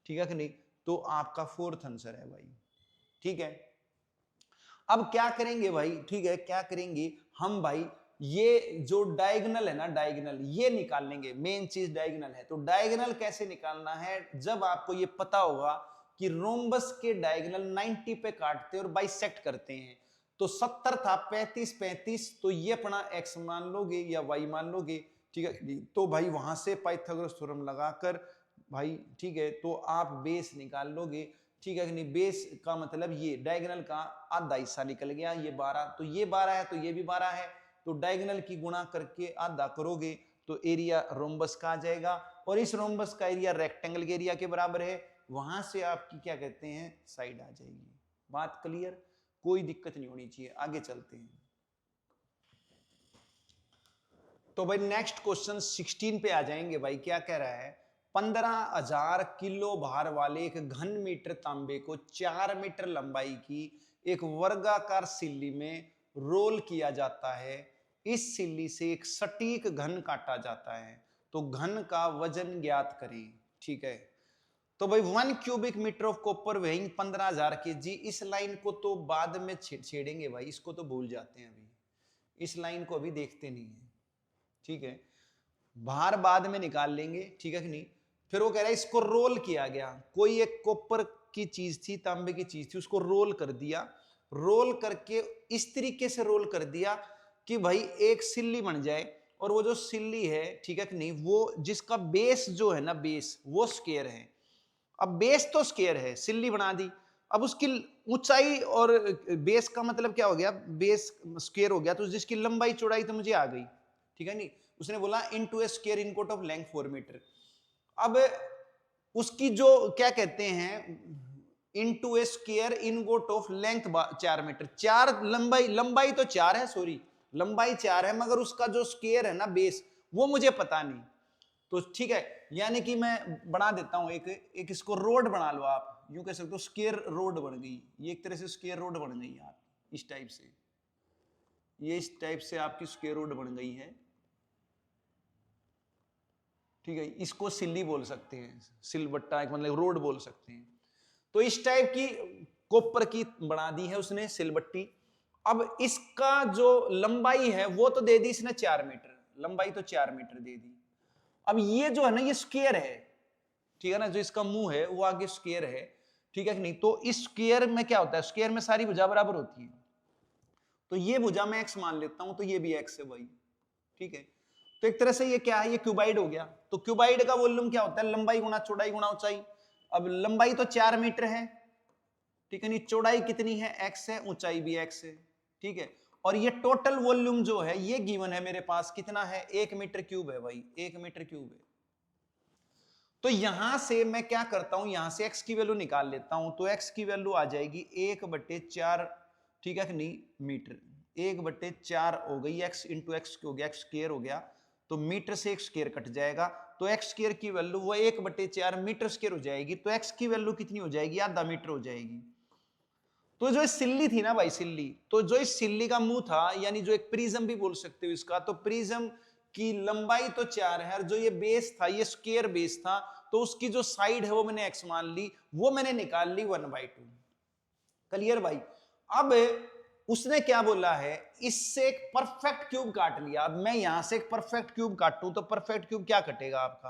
ठीक है कि नहीं, तो आपका फोर्थ आंसर है भाई, ठीक है। अब क्या करेंगे भाई, ठीक है, क्या करेंगे हम भाई, ये जो डायगोनल है ना, डायगोनल ये निकाल लेंगे, मेन चीज डायगोनल है। तो डायगोनल कैसे निकालना है, जब आपको ये पता होगा कि रोम्बस के डायगोनल 90 पे काटते हैं और बाइसेक्ट करते हैं, तो 70 था, 35, तो ये अपना x मान लोगे या y मान लोगे, ठीक है। तो भाई वहां से पाइथागोरस थ्योरम लगाकर भाई, ठीक है, तो आप बेस निकाल लोगे, ठीक है कि नहीं। बेस का मतलब ये डायगोनल का आधा हिस्सा निकल गया, ये 12, तो ये 12 है, तो ये भी 12 है, तो डायगोनल की गुणा करके आधा करोगे तो एरिया रोम्बस का आ जाएगा, और इस रोम्बस का एरिया रेक्टेंगल के एरिया के बराबर है, वहां से आपकी क्या कहते हैं साइड आ जाएगी। बात क्लियर? कोई दिक्कत नहीं होनी चाहिए। आगे चलते हैं। तो भाई नेक्स्ट क्वेश्चन 16 पे आ जाएंगे भाई। क्या कह रहा है, 15,000 किलो भार वाले एक घन मीटर तांबे को 4 मीटर लंबाई की एक वर्गाकार सिल्ली में रोल किया जाता है। इस सिल्ली से एक सटीक घन काटा जाता है, तो घन का वजन ज्ञात करें। ठीक है, तो भाई 1 cubic metre of copper weighing 15,000 kg। इस लाइन को तो बाद में छेड़ेंगे भाई, इसको तो भूल जाते हैं, अभी इस लाइन को अभी देखते नहीं है, ठीक है, भार बाद में निकाल लेंगे, ठीक है कि नहीं। फिर वो कह रहा है इसको रोल किया गया, कोई एक कॉपर की चीज थी, तांबे की चीज थी, उसको रोल कर दिया, रोल करके इस तरीके से रोल कर दिया कि भाई एक सिल्ली बन जाए, और वो जो सिल्ली है, ठीक है कि नहीं, वो जिसका बेस जो है ना, बेस वो स्क्वायर है। अब बेस तो स्क्वायर है, सिल्ली बना दी, अब उसकी ऊंचाई और बेस का मतलब क्या हो गया, बेस स्क्वायर हो गया, तो जिसकी लंबाई चौड़ाई तो मुझे आ गई, ठीक है नहीं। उसने बोला into a square ingot of length 4 metre. अब उसकी जो क्या कहते हैं, into a square ingot of length 4 metre, 4 लंबाई तो 4 है, सॉरी लंबाई 4 है, मगर उसका जो स्क्वायर है ना बेस, वो मुझे पता नहीं, तो ठीक है, यानी कि मैं बना देता हूं एक इसको रोड बना लो, आप यूं कह सकते हो स्क्वायर रोड बन गई, ये एक तरह से स्क्वायर रोड बन गई आप इस टाइप से, ये इस टाइप से आपकी स्क्वायर रोड बन गई है। ठीक है, इसको सिल्ली बोल सकते हैं, सिलबट्टा एक मतलब रोड बोल सकते हैं। तो इस टाइप की कॉपर की बना दी है उसने सिलबट्टी। अब इसका जो लंबाई है वो तो दे दी इसने 4 मीटर, लंबाई तो 4 मीटर दे दी। अब ये जो है ना ये स्क्वायर है, ठीक है ना, जो इसका मुंह है वो आगे स्क्वायर है, ठीक है कि नहीं। तो इस स्क्वायर में क्या होता है, स्क्वायर में सारी भुजा बराबर होती है, तो ये भुजा मैं x मान लेता हूं, तो ये भी x है भाई, ठीक है। तो एक तरह से ये क्या है, ये क्यूबाइड हो गया। तो क्यूबाइड का वॉल्यूम क्या होता है, लंबाई गुणा चौड़ाई गुणा ऊंचाई। अब लंबाई तो 4 मीटर है, ठीक है नहीं, चौड़ाई कितनी है x है, ऊंचाई भी x है, ठीक है। और ये टोटल वॉल्यूम जो है ये गिवन है मेरे पास, कितना है, 1 मीटर क्यूब है भाई, 1 मीटर क्यूब है। तो यहां से मैं क्या करता हूं, यहां से x की वैल्यू निकाल लेता हूं, तो x की वैल्यू आ जाएगी 1/4, ठीक है कि नहीं, मीटर। 1/4 हो गई, x इंटू एक्स हो गया, x स्क्वायर हो गया, तो मीटर से x स्क्वायर कट जाएगा, तो x स्क्वायर की वैल्यू वो 1/4 मीटर स्क्वायर हो जाएगी। तो x की वैल्यू कितनी हो जाएगी, आधा मीटर हो जाएगी। तो जो सिल्ली थी ना भाई, सिल्ली, तो जो इस सिल्ली का मुंह था, यानी जो एक प्रिज्म भी बोल सकते हो इसका, तो प्रिज्म की लंबाई तो 4 है, और जो ये बेस था ये स्क्वायर बेस था, तो उसकी जो साइड है वो मैंने x मान ली, वो मैंने निकाल ली 1/2। क्लियर भाई। अब उसने क्या बोला है, इससे एक परफेक्ट क्यूब काट लिया। अब मैं यहां से एक परफेक्ट क्यूब काटूं तो परफेक्ट क्यूब क्या कटेगा आपका,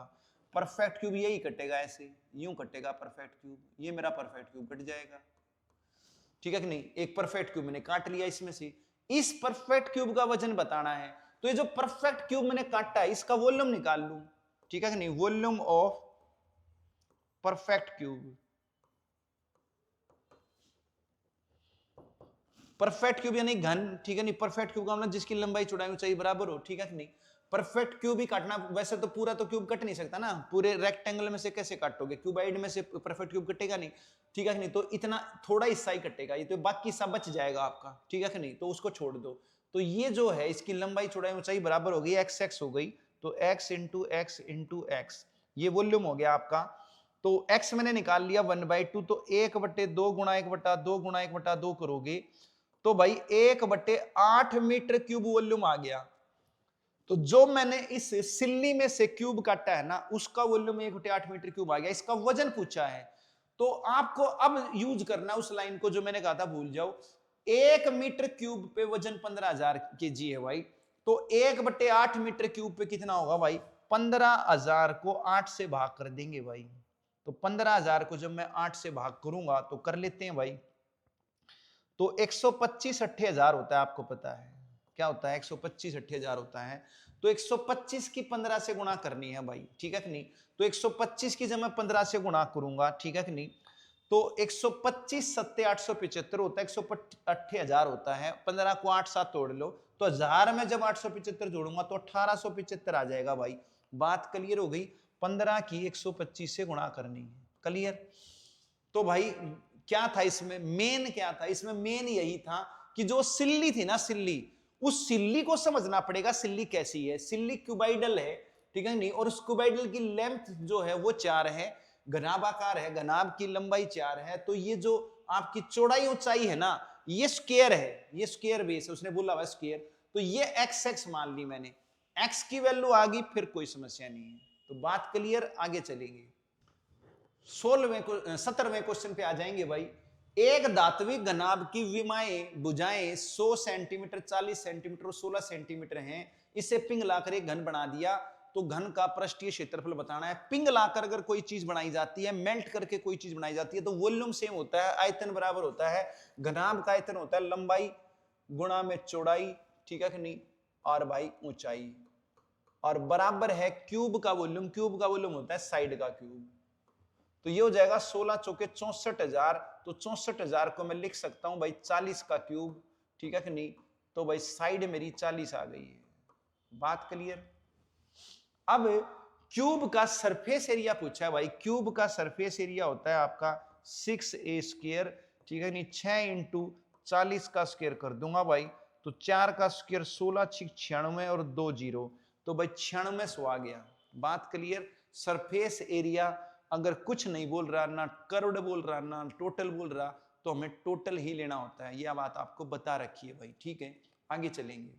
परफेक्ट क्यूब यही कटेगा, ऐसे यूं कटेगा परफेक्ट क्यूब, ये मेरा परफेक्ट क्यूब कट जाएगा, ठीक है कि नहीं। एक परफेक्ट क्यूब मैंने काट लिया इसमें से, इस परफेक्ट क्यूब का वजन बताना है, तो ये जो परफेक्ट क्यूब मैंने काटा है इसका वॉल्यूम निकाल लूं, ठीक है कि नहीं, volume of perfect cube. Perfect cube यानी घन, ठीक है नहीं, परफेक्ट क्यूब का मतलब जिसकी लंबाई चौड़ाई ऊंचाई बराबर हो, ठीक है कि नहीं। परफेक्ट क्यूब ही काटना, वैसे तो पूरा तो क्यूब कट नहीं सकता ना, पूरे रेक्टेंगल में से कैसे काटोगे, क्यूबाइड में से परफेक्ट क्यूब कटेगा नहीं, ठीक है कि नहीं। तो इतना थोड़ा हिस्सा ही कटेगा, ये तो बाकी सब बच जाएगा आपका, ठीक है कि नहीं, तो उसको छोड़ दो। तो ये जो है इसकी लंबाई चौड़ाई ऊंचाई बराबर हो गई, एक्स एक्स हो गई, तो x into x into x, ये वॉल्यूम हो गया आपका। तो x मैंने निकाल लिया 1/2, तो 1/2 गुणा 1/2 गुणा 1/2 करोगे तो भाई 1/8 मीटर क्यूब वॉल्यूम आ गया। तो जो मैंने इस सिल्ली में से क्यूब काटा है ना, उसका वॉल्यूम 1/8 मीटर क्यूब आ गया, इसका वजन पूछा है। तो आपको अब यूज करना उस लाइन को जो मैंने कहा था, भूल जाओ। 1 मीटर क्यूब पे वजन 15,000 केजी है भाई, तो 1/8 मीटर क्यूब पे कितना होगा भाई, 15,000 को 8 से भाग कर देंगे भाई। तो 15,000 को जब मैं 8 से भाग करूंगा तो कर लेते हैं भाई, तो 125 60,000 होता है, आपको पता है क्या होता है, 125 60,000 होता है। तो 125 की 15 से गुणा करनी है भाई, ठीक है कि नहीं। तो 125 की जब मैं 15 से गुणा करूंगा, ठीक है कि नहीं, तो 125 7 875 होता है, 180,000 होता है, 15 को 8 साथ तोड़ लो, तो 1000 में जब 875 जोड़ूंगा तो 1875 आ जाएगा भाई। बात क्लियर हो गई, 15 की 125 से गुणा करनी है, क्लियर। तो भाई क्या था इसमें, मेन क्या था इसमें, मेन यही था कि जो सिल्ली थी ना, सिल्ली, उस सिल्ली को समझना पड़ेगा, सिल्ली कैसी है। सिल्ली क्यूबाइडल है, ठीक है नहीं, और उस क्यूबाइडल की लेंथ जो है वो 4 है, घनाभाकार है, घनाभ की लंबाई 4 है। तो ये जो आपकी चौड़ाई ऊंचाई है ना, ये स्क्वायर है, ये स्क्वायर बेस है, उसने बोला हुआ स्क्वायर। तो ये एक्स एक्स मान ली मैंने, एक्स की वैल्यू आ गई, फिर कोई समस्या नहीं है। तो बात क्लियर, आगे चलेंगे। 17वें क्वेश्चन पे आ जाएंगे भाई। एक धात्विक घनाभ की विमाएं भुजाएं 100 सेंटीमीटर 40 सेंटीमीटर और 16 सेंटीमीटर हैं, इसे पिघलाकर एक घन बना दिया, तो घन का पृष्ठीय क्षेत्रफल बताना है। पिघलाकर अगर कोई चीज बनाई जाती है, मेल्ट करके कोई चीज बनाई जाती है, तो वॉल्यूम सेम होता है, आयतन बराबर होता है। घनाभ का आयतन होता है लंबाई गुणा में चौड़ाई, ठीक है कि नहीं, और भाई ऊंचाई, और बराबर है क्यूब का वॉल्यूम, क्यूब का वॉल्यूम होता है साइड का क्यूब। तो ये हो जाएगा 16 चौके 64,000, तो 64,000 को मैं लिख सकता हूं भाई 40 का क्यूब, ठीक है कि नहीं। तो भाई साइड मेरी 40 आ गई है, बात क्लियर। अब क्यूब का सरफेस एरिया पूछा है भाई, क्यूब का सरफेस एरिया होता है आपका 6a², ठीक है नहीं, 6 इंटू 40 का स्क्वायर कर दूंगा भाई, तो 4 का स्क्वायर 16 6 96 और 2 0, तो भाई 96 आ गया, बात क्लियर। सरफेस एरिया अगर कुछ नहीं बोल रहा, ना करोड़ बोल रहा, ना टोटल बोल रहा, तो हमें टोटल ही लेना होता है। यह बात आपको बता रखी है भाई, ठीक है। आगे चलेंगे,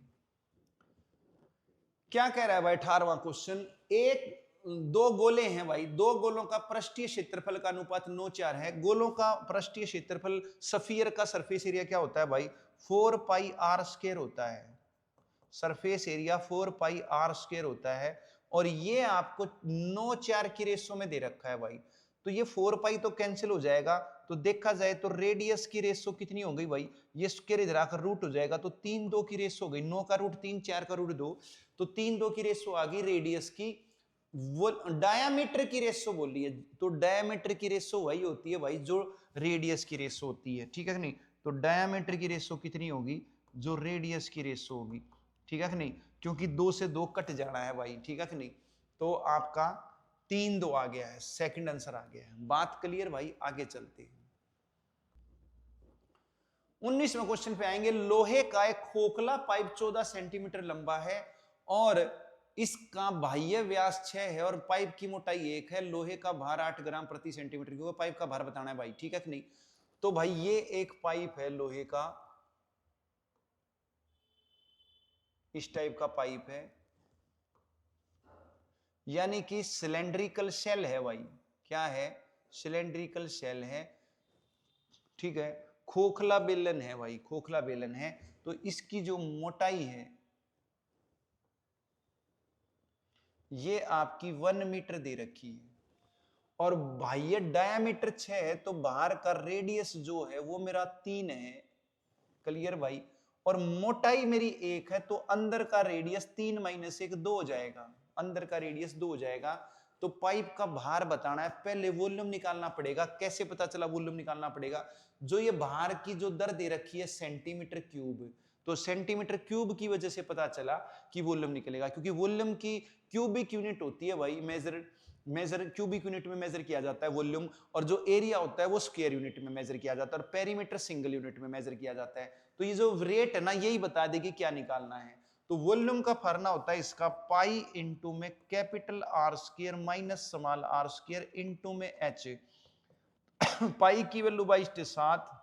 क्या कह रहा है भाई 18वां क्वेश्चन। एक दो गोले हैं भाई, दो गोलों का पृष्ठीय क्षेत्रफल का अनुपात 9:4 है। गोलों का पृष्ठीय क्षेत्रफल, सफियर का सरफेस एरिया क्या होता है भाई, 4 पाई आर स्क्वायर होता है। Surface area 4 pi R square होता है, और ये आपको 9:4 की रेशो में दे रखा है भाई। तो ये 4 पाई तो कैंसिल हो जाएगा, तो देखा जाए तो रेडियस की रेशो कितनी हो गई भाई, ये स्क्वायर इधर आकर रूट हो जाएगा, तो 3 2 की रेशो हो गई, 9 का रूट 3, 4 का रूट 2, तो 3 2 की रेशो आ गई रेडियस की। वो डायामीटर की रेशो बोली है, तो डायामीटर की रेशो वही होती है भाई जो रेडियस की रेशो होती है, ठीक है कि नहीं। तो डायामीटर की रेशो कितनी होगी, जो रेडियस की रेशो होगी, ठीक है कि नहीं, क्योंकि 2 से 2 कट जाना है भाई, ठीक है कि नहीं। तो आपका 3 2 आ गया है, सेकंड आंसर आ गया है। बात क्लियर भाई, आगे चलते हैं। 19वें क्वेश्चन पे आएंगे। लोहे का एक खोखला पाइप 14 सेंटीमीटर लंबा है और इसका बाह्य व्यास 6 है और पाइप की मोटाई 1 है। लोहे का भार 8 ग्राम प्रति सेंटीमीटर क्यूब। पाइप का भार बताना है भाई, ठीक है कि नहीं। तो भाई ये एक पाइप है लोहे का, इस टाइप का पाइप है, यानी कि सिलेंड्रिकल शेल है भाई। क्या है, सिलेंड्रिकल शेल है, ठीक है। खोखला बेलन है भाई, खोखला बेलन है। तो इसकी जो मोटाई है ये आपकी 1 मीटर दे रखी है, और बाह्य डायामीटर 6 है, तो बाहर का रेडियस जो है वो मेरा 3 है। क्लियर भाई। और मोटाई मेरी 1 है, तो अंदर का रेडियस 3 माइनस 1 2 हो जाएगा, अंदर का रेडियस 2 हो जाएगा। तो पाइप का भार बताना है, पहले वॉल्यूम निकालना पड़ेगा। कैसे पता चला वॉल्यूम निकालना पड़ेगा, जो ये बाहर की जो दर दे रखी है सेंटीमीटर क्यूब, तो सेंटीमीटर क्यूब की वजह से पता चला कि वॉल्यूम निकलेगा, क्योंकि वॉल्यूम की क्यूबिक यूनिट होती है भाई, मेजर क्यूबिक यूनिट में मेजर किया जाता है वॉल्यूम, और जो एरिया होता है वो स्क्वायर यूनिट में मेजर किया जाता है, और पेरीमीटर सिंगल यूनिट में मेजर किया जाता है। तो ये जो रेट है ना, यही बता देगी क्या निकालना है। तो वॉल्यूम का फॉर्मूला होता है इसका पाई इंटू में capital R square minus small R square into में एच। पाई की वैल्यू 22.7,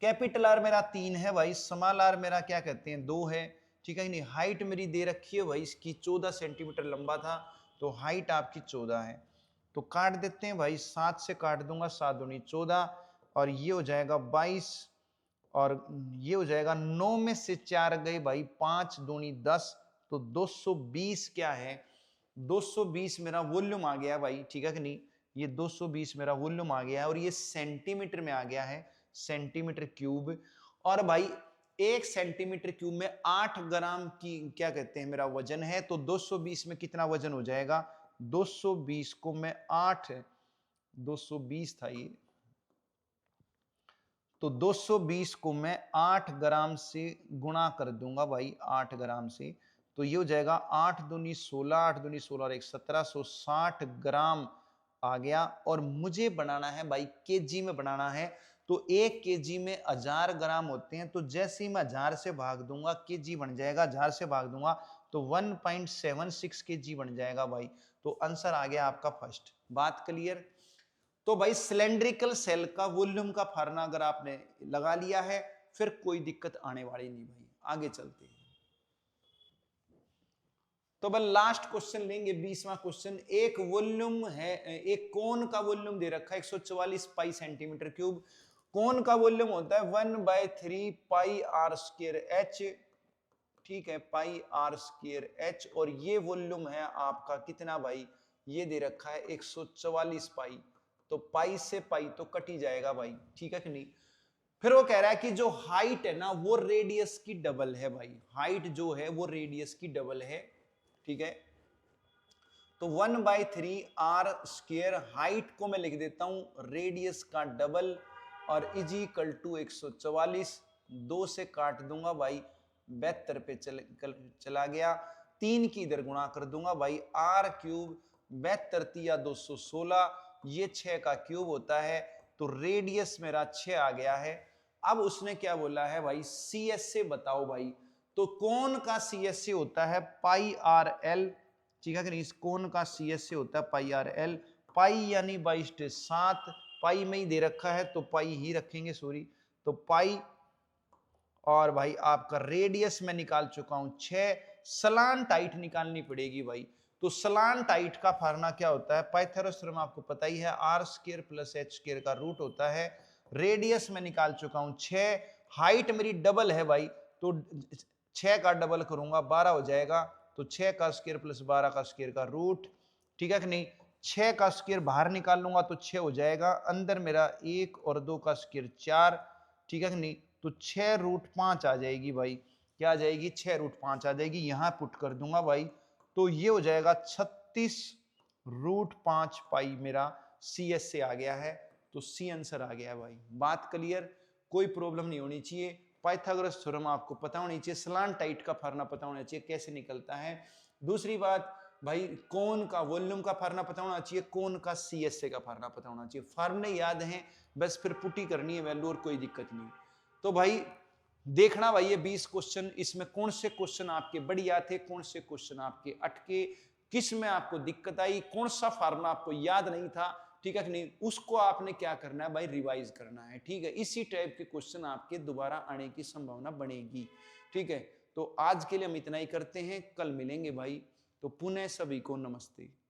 कैपिटल आर मेरा 3 है भाई, स्मॉल आर मेरा क्या कहते हैं 2 है, ठीक है नहीं। हाइट मेरी दे रखी है भाई, इसकी 14 सेंटीमीटर लंबा था, तो हाइट आपकी 14 है। तो काट देते हैं भाई, 7 से काट दूंगा, 7 दूनी 14, और ये हो जाएगा 22, और ये हो जाएगा 9 में से 4 गए भाई, 5 दूनी 10, तो 220 क्या है, 220 मेरा वॉल्यूम आ गया भाई, ठीक है कि नहीं। ये 220 मेरा वॉल्यूम आ गया है, और ये सेंटीमीटर में आ गया है, सेंटीमीटर क्यूब। और भाई 1 सेंटीमीटर क्यूब में 8 ग्राम की क्या कहते हैं मेरा वजन है, तो 220 में कितना वजन हो जाएगा, 220 को मैं 8, 220 था ये, तो 220 को मैं 8 ग्राम से गुणा कर दूंगा भाई, 8 ग्राम से, तो ये हो जाएगा 8 दूनी 16, 8 दूनी 16 और 1 1760 ग्राम आ गया। और मुझे बनाना है भाई केजी में बनाना है, तो 1 केजी में 1000 ग्राम होते हैं, तो जैसे ही मैं 1000 से भाग दूंगा केजी बन जाएगा, 1000 से भाग दूंगा तो 1.76 केजी बन जाएगा भाई। तो आंसर आ गया आपका फर्स्ट। बात क्लियर। तो भाई सिलेंड्रिकल सेल का वॉल्यूम का फार्मूला अगर आपने लगा लिया है, फिर कोई दिक्कत आने वाली नहीं भाई। आगे चलते हैं, तो भाई लास्ट क्वेश्चन लेंगे, 20वां क्वेश्चन। एक वॉल्यूम है, एक कोन का वॉल्यूम दे रखा है 144 पाई सेंटीमीटर क्यूब। कोन का वॉल्यूम होता है 1/3 पाई आर स्क्वायर एच, ठीक है, पाई आर स्क्वायर एच। और ये वॉल्यूम है आपका कितना भाई, ये दे रखा है 144 पाई, तो पाई से पाई तो कट ही जाएगा भाई, ठीक है कि नहीं। फिर वो कह रहा है कि जो हाइट है ना वो रेडियस की डबल है भाई, हाइट जो है वो रेडियस की डबल है, ठीक है। तो 1/3 आर स्क्वायर, हाइट को मैं लिख देता हूं रेडियस का डबल, और इज इक्वल टू 144, 2 से काट दूंगा भाई, 72 पे चला गया, 3 की इधर गुणा कर दूंगा भाई, आर क्यूब 72 या 216, ये 6 का क्यूब होता है, तो रेडियस मेरा 6 आ गया है। अब उसने क्या बोला है भाई, सी एस से बताओ भाई। तो कौन का सी एस से होता है पाई आर एल, ठीक है कि नहीं। इस कोण का सी एस से होता है पाई आर एल, पाई यानी 22/7, पाई में ही दे रखा है तो पाई ही रखेंगे, सॉरी। तो पाई, और भाई आपका रेडियस में निकाल चुका हूं 6, सलान टाइट निकालनी पड़ेगी भाई। तो सलान टाइट का फार्मूला क्या होता है, पाइथागोरस थ्योरम आपको पता ही है, R square plus H square का रूट होता है। रेडियस में निकाल चुका हूं 6, हाइट मेरी डबल है भाई, तो 6 का डबल करूंगा 12 हो जाएगा, तो 6 का स्क्वायर प्लस 12 का स्क्वायर का रूट, ठीक है कि नहीं। 6 का स्क्वायर बाहर निकाल लूंगा तो 6 हो जाएगा, अंदर मेरा 1 और 2 का स्क्वायर 4, ठीक है कि नहीं। तो 6√5 आ जाएगी भाई, क्या आ जाएगी, 6√5 आ जाएगी, यहां पुट कर दूंगा भाई। तो ये हो जाएगा 36√5 पाई, मेरा सी एस से आ गया है, तो सी आंसर आ गया है भाई। बात क्लियर, कोई प्रॉब्लम नहीं होनी चाहिए। पाइथागोरस थ्योरम आपको पता होनी चाहिए, स्लान टाइट का फार्मूला पता होना चाहिए कैसे निकलता है। दूसरी बात भाई, कोण का वॉल्यूम का फार्मूला पता होना चाहिए, कोण का सी एस से का फार्मूला पता होना चाहिए। फार्मूले याद हैं, बस फिर पुटी करनी है वैल्यू, और कोई दिक्कत नहीं। तो भाई देखना भाई ये 20 क्वेश्चन, इसमें कौन से क्वेश्चन आपके बढ़िया थे, कौन से क्वेश्चन आपके अटके, किस में आपको दिक्कत आई, कौन सा फार्मूला आपको याद नहीं था, ठीक है कि नहीं, उसको आपने क्या करना है भाई, रिवाइज करना है, ठीक है। इसी टाइप के क्वेश्चन आपके दोबारा आने की संभावना बनेगी, ठीक है। तो आज के लिए हम इतना ही करते हैं, कल मिलेंगे भाई। तो पुनः सभी को नमस्ते।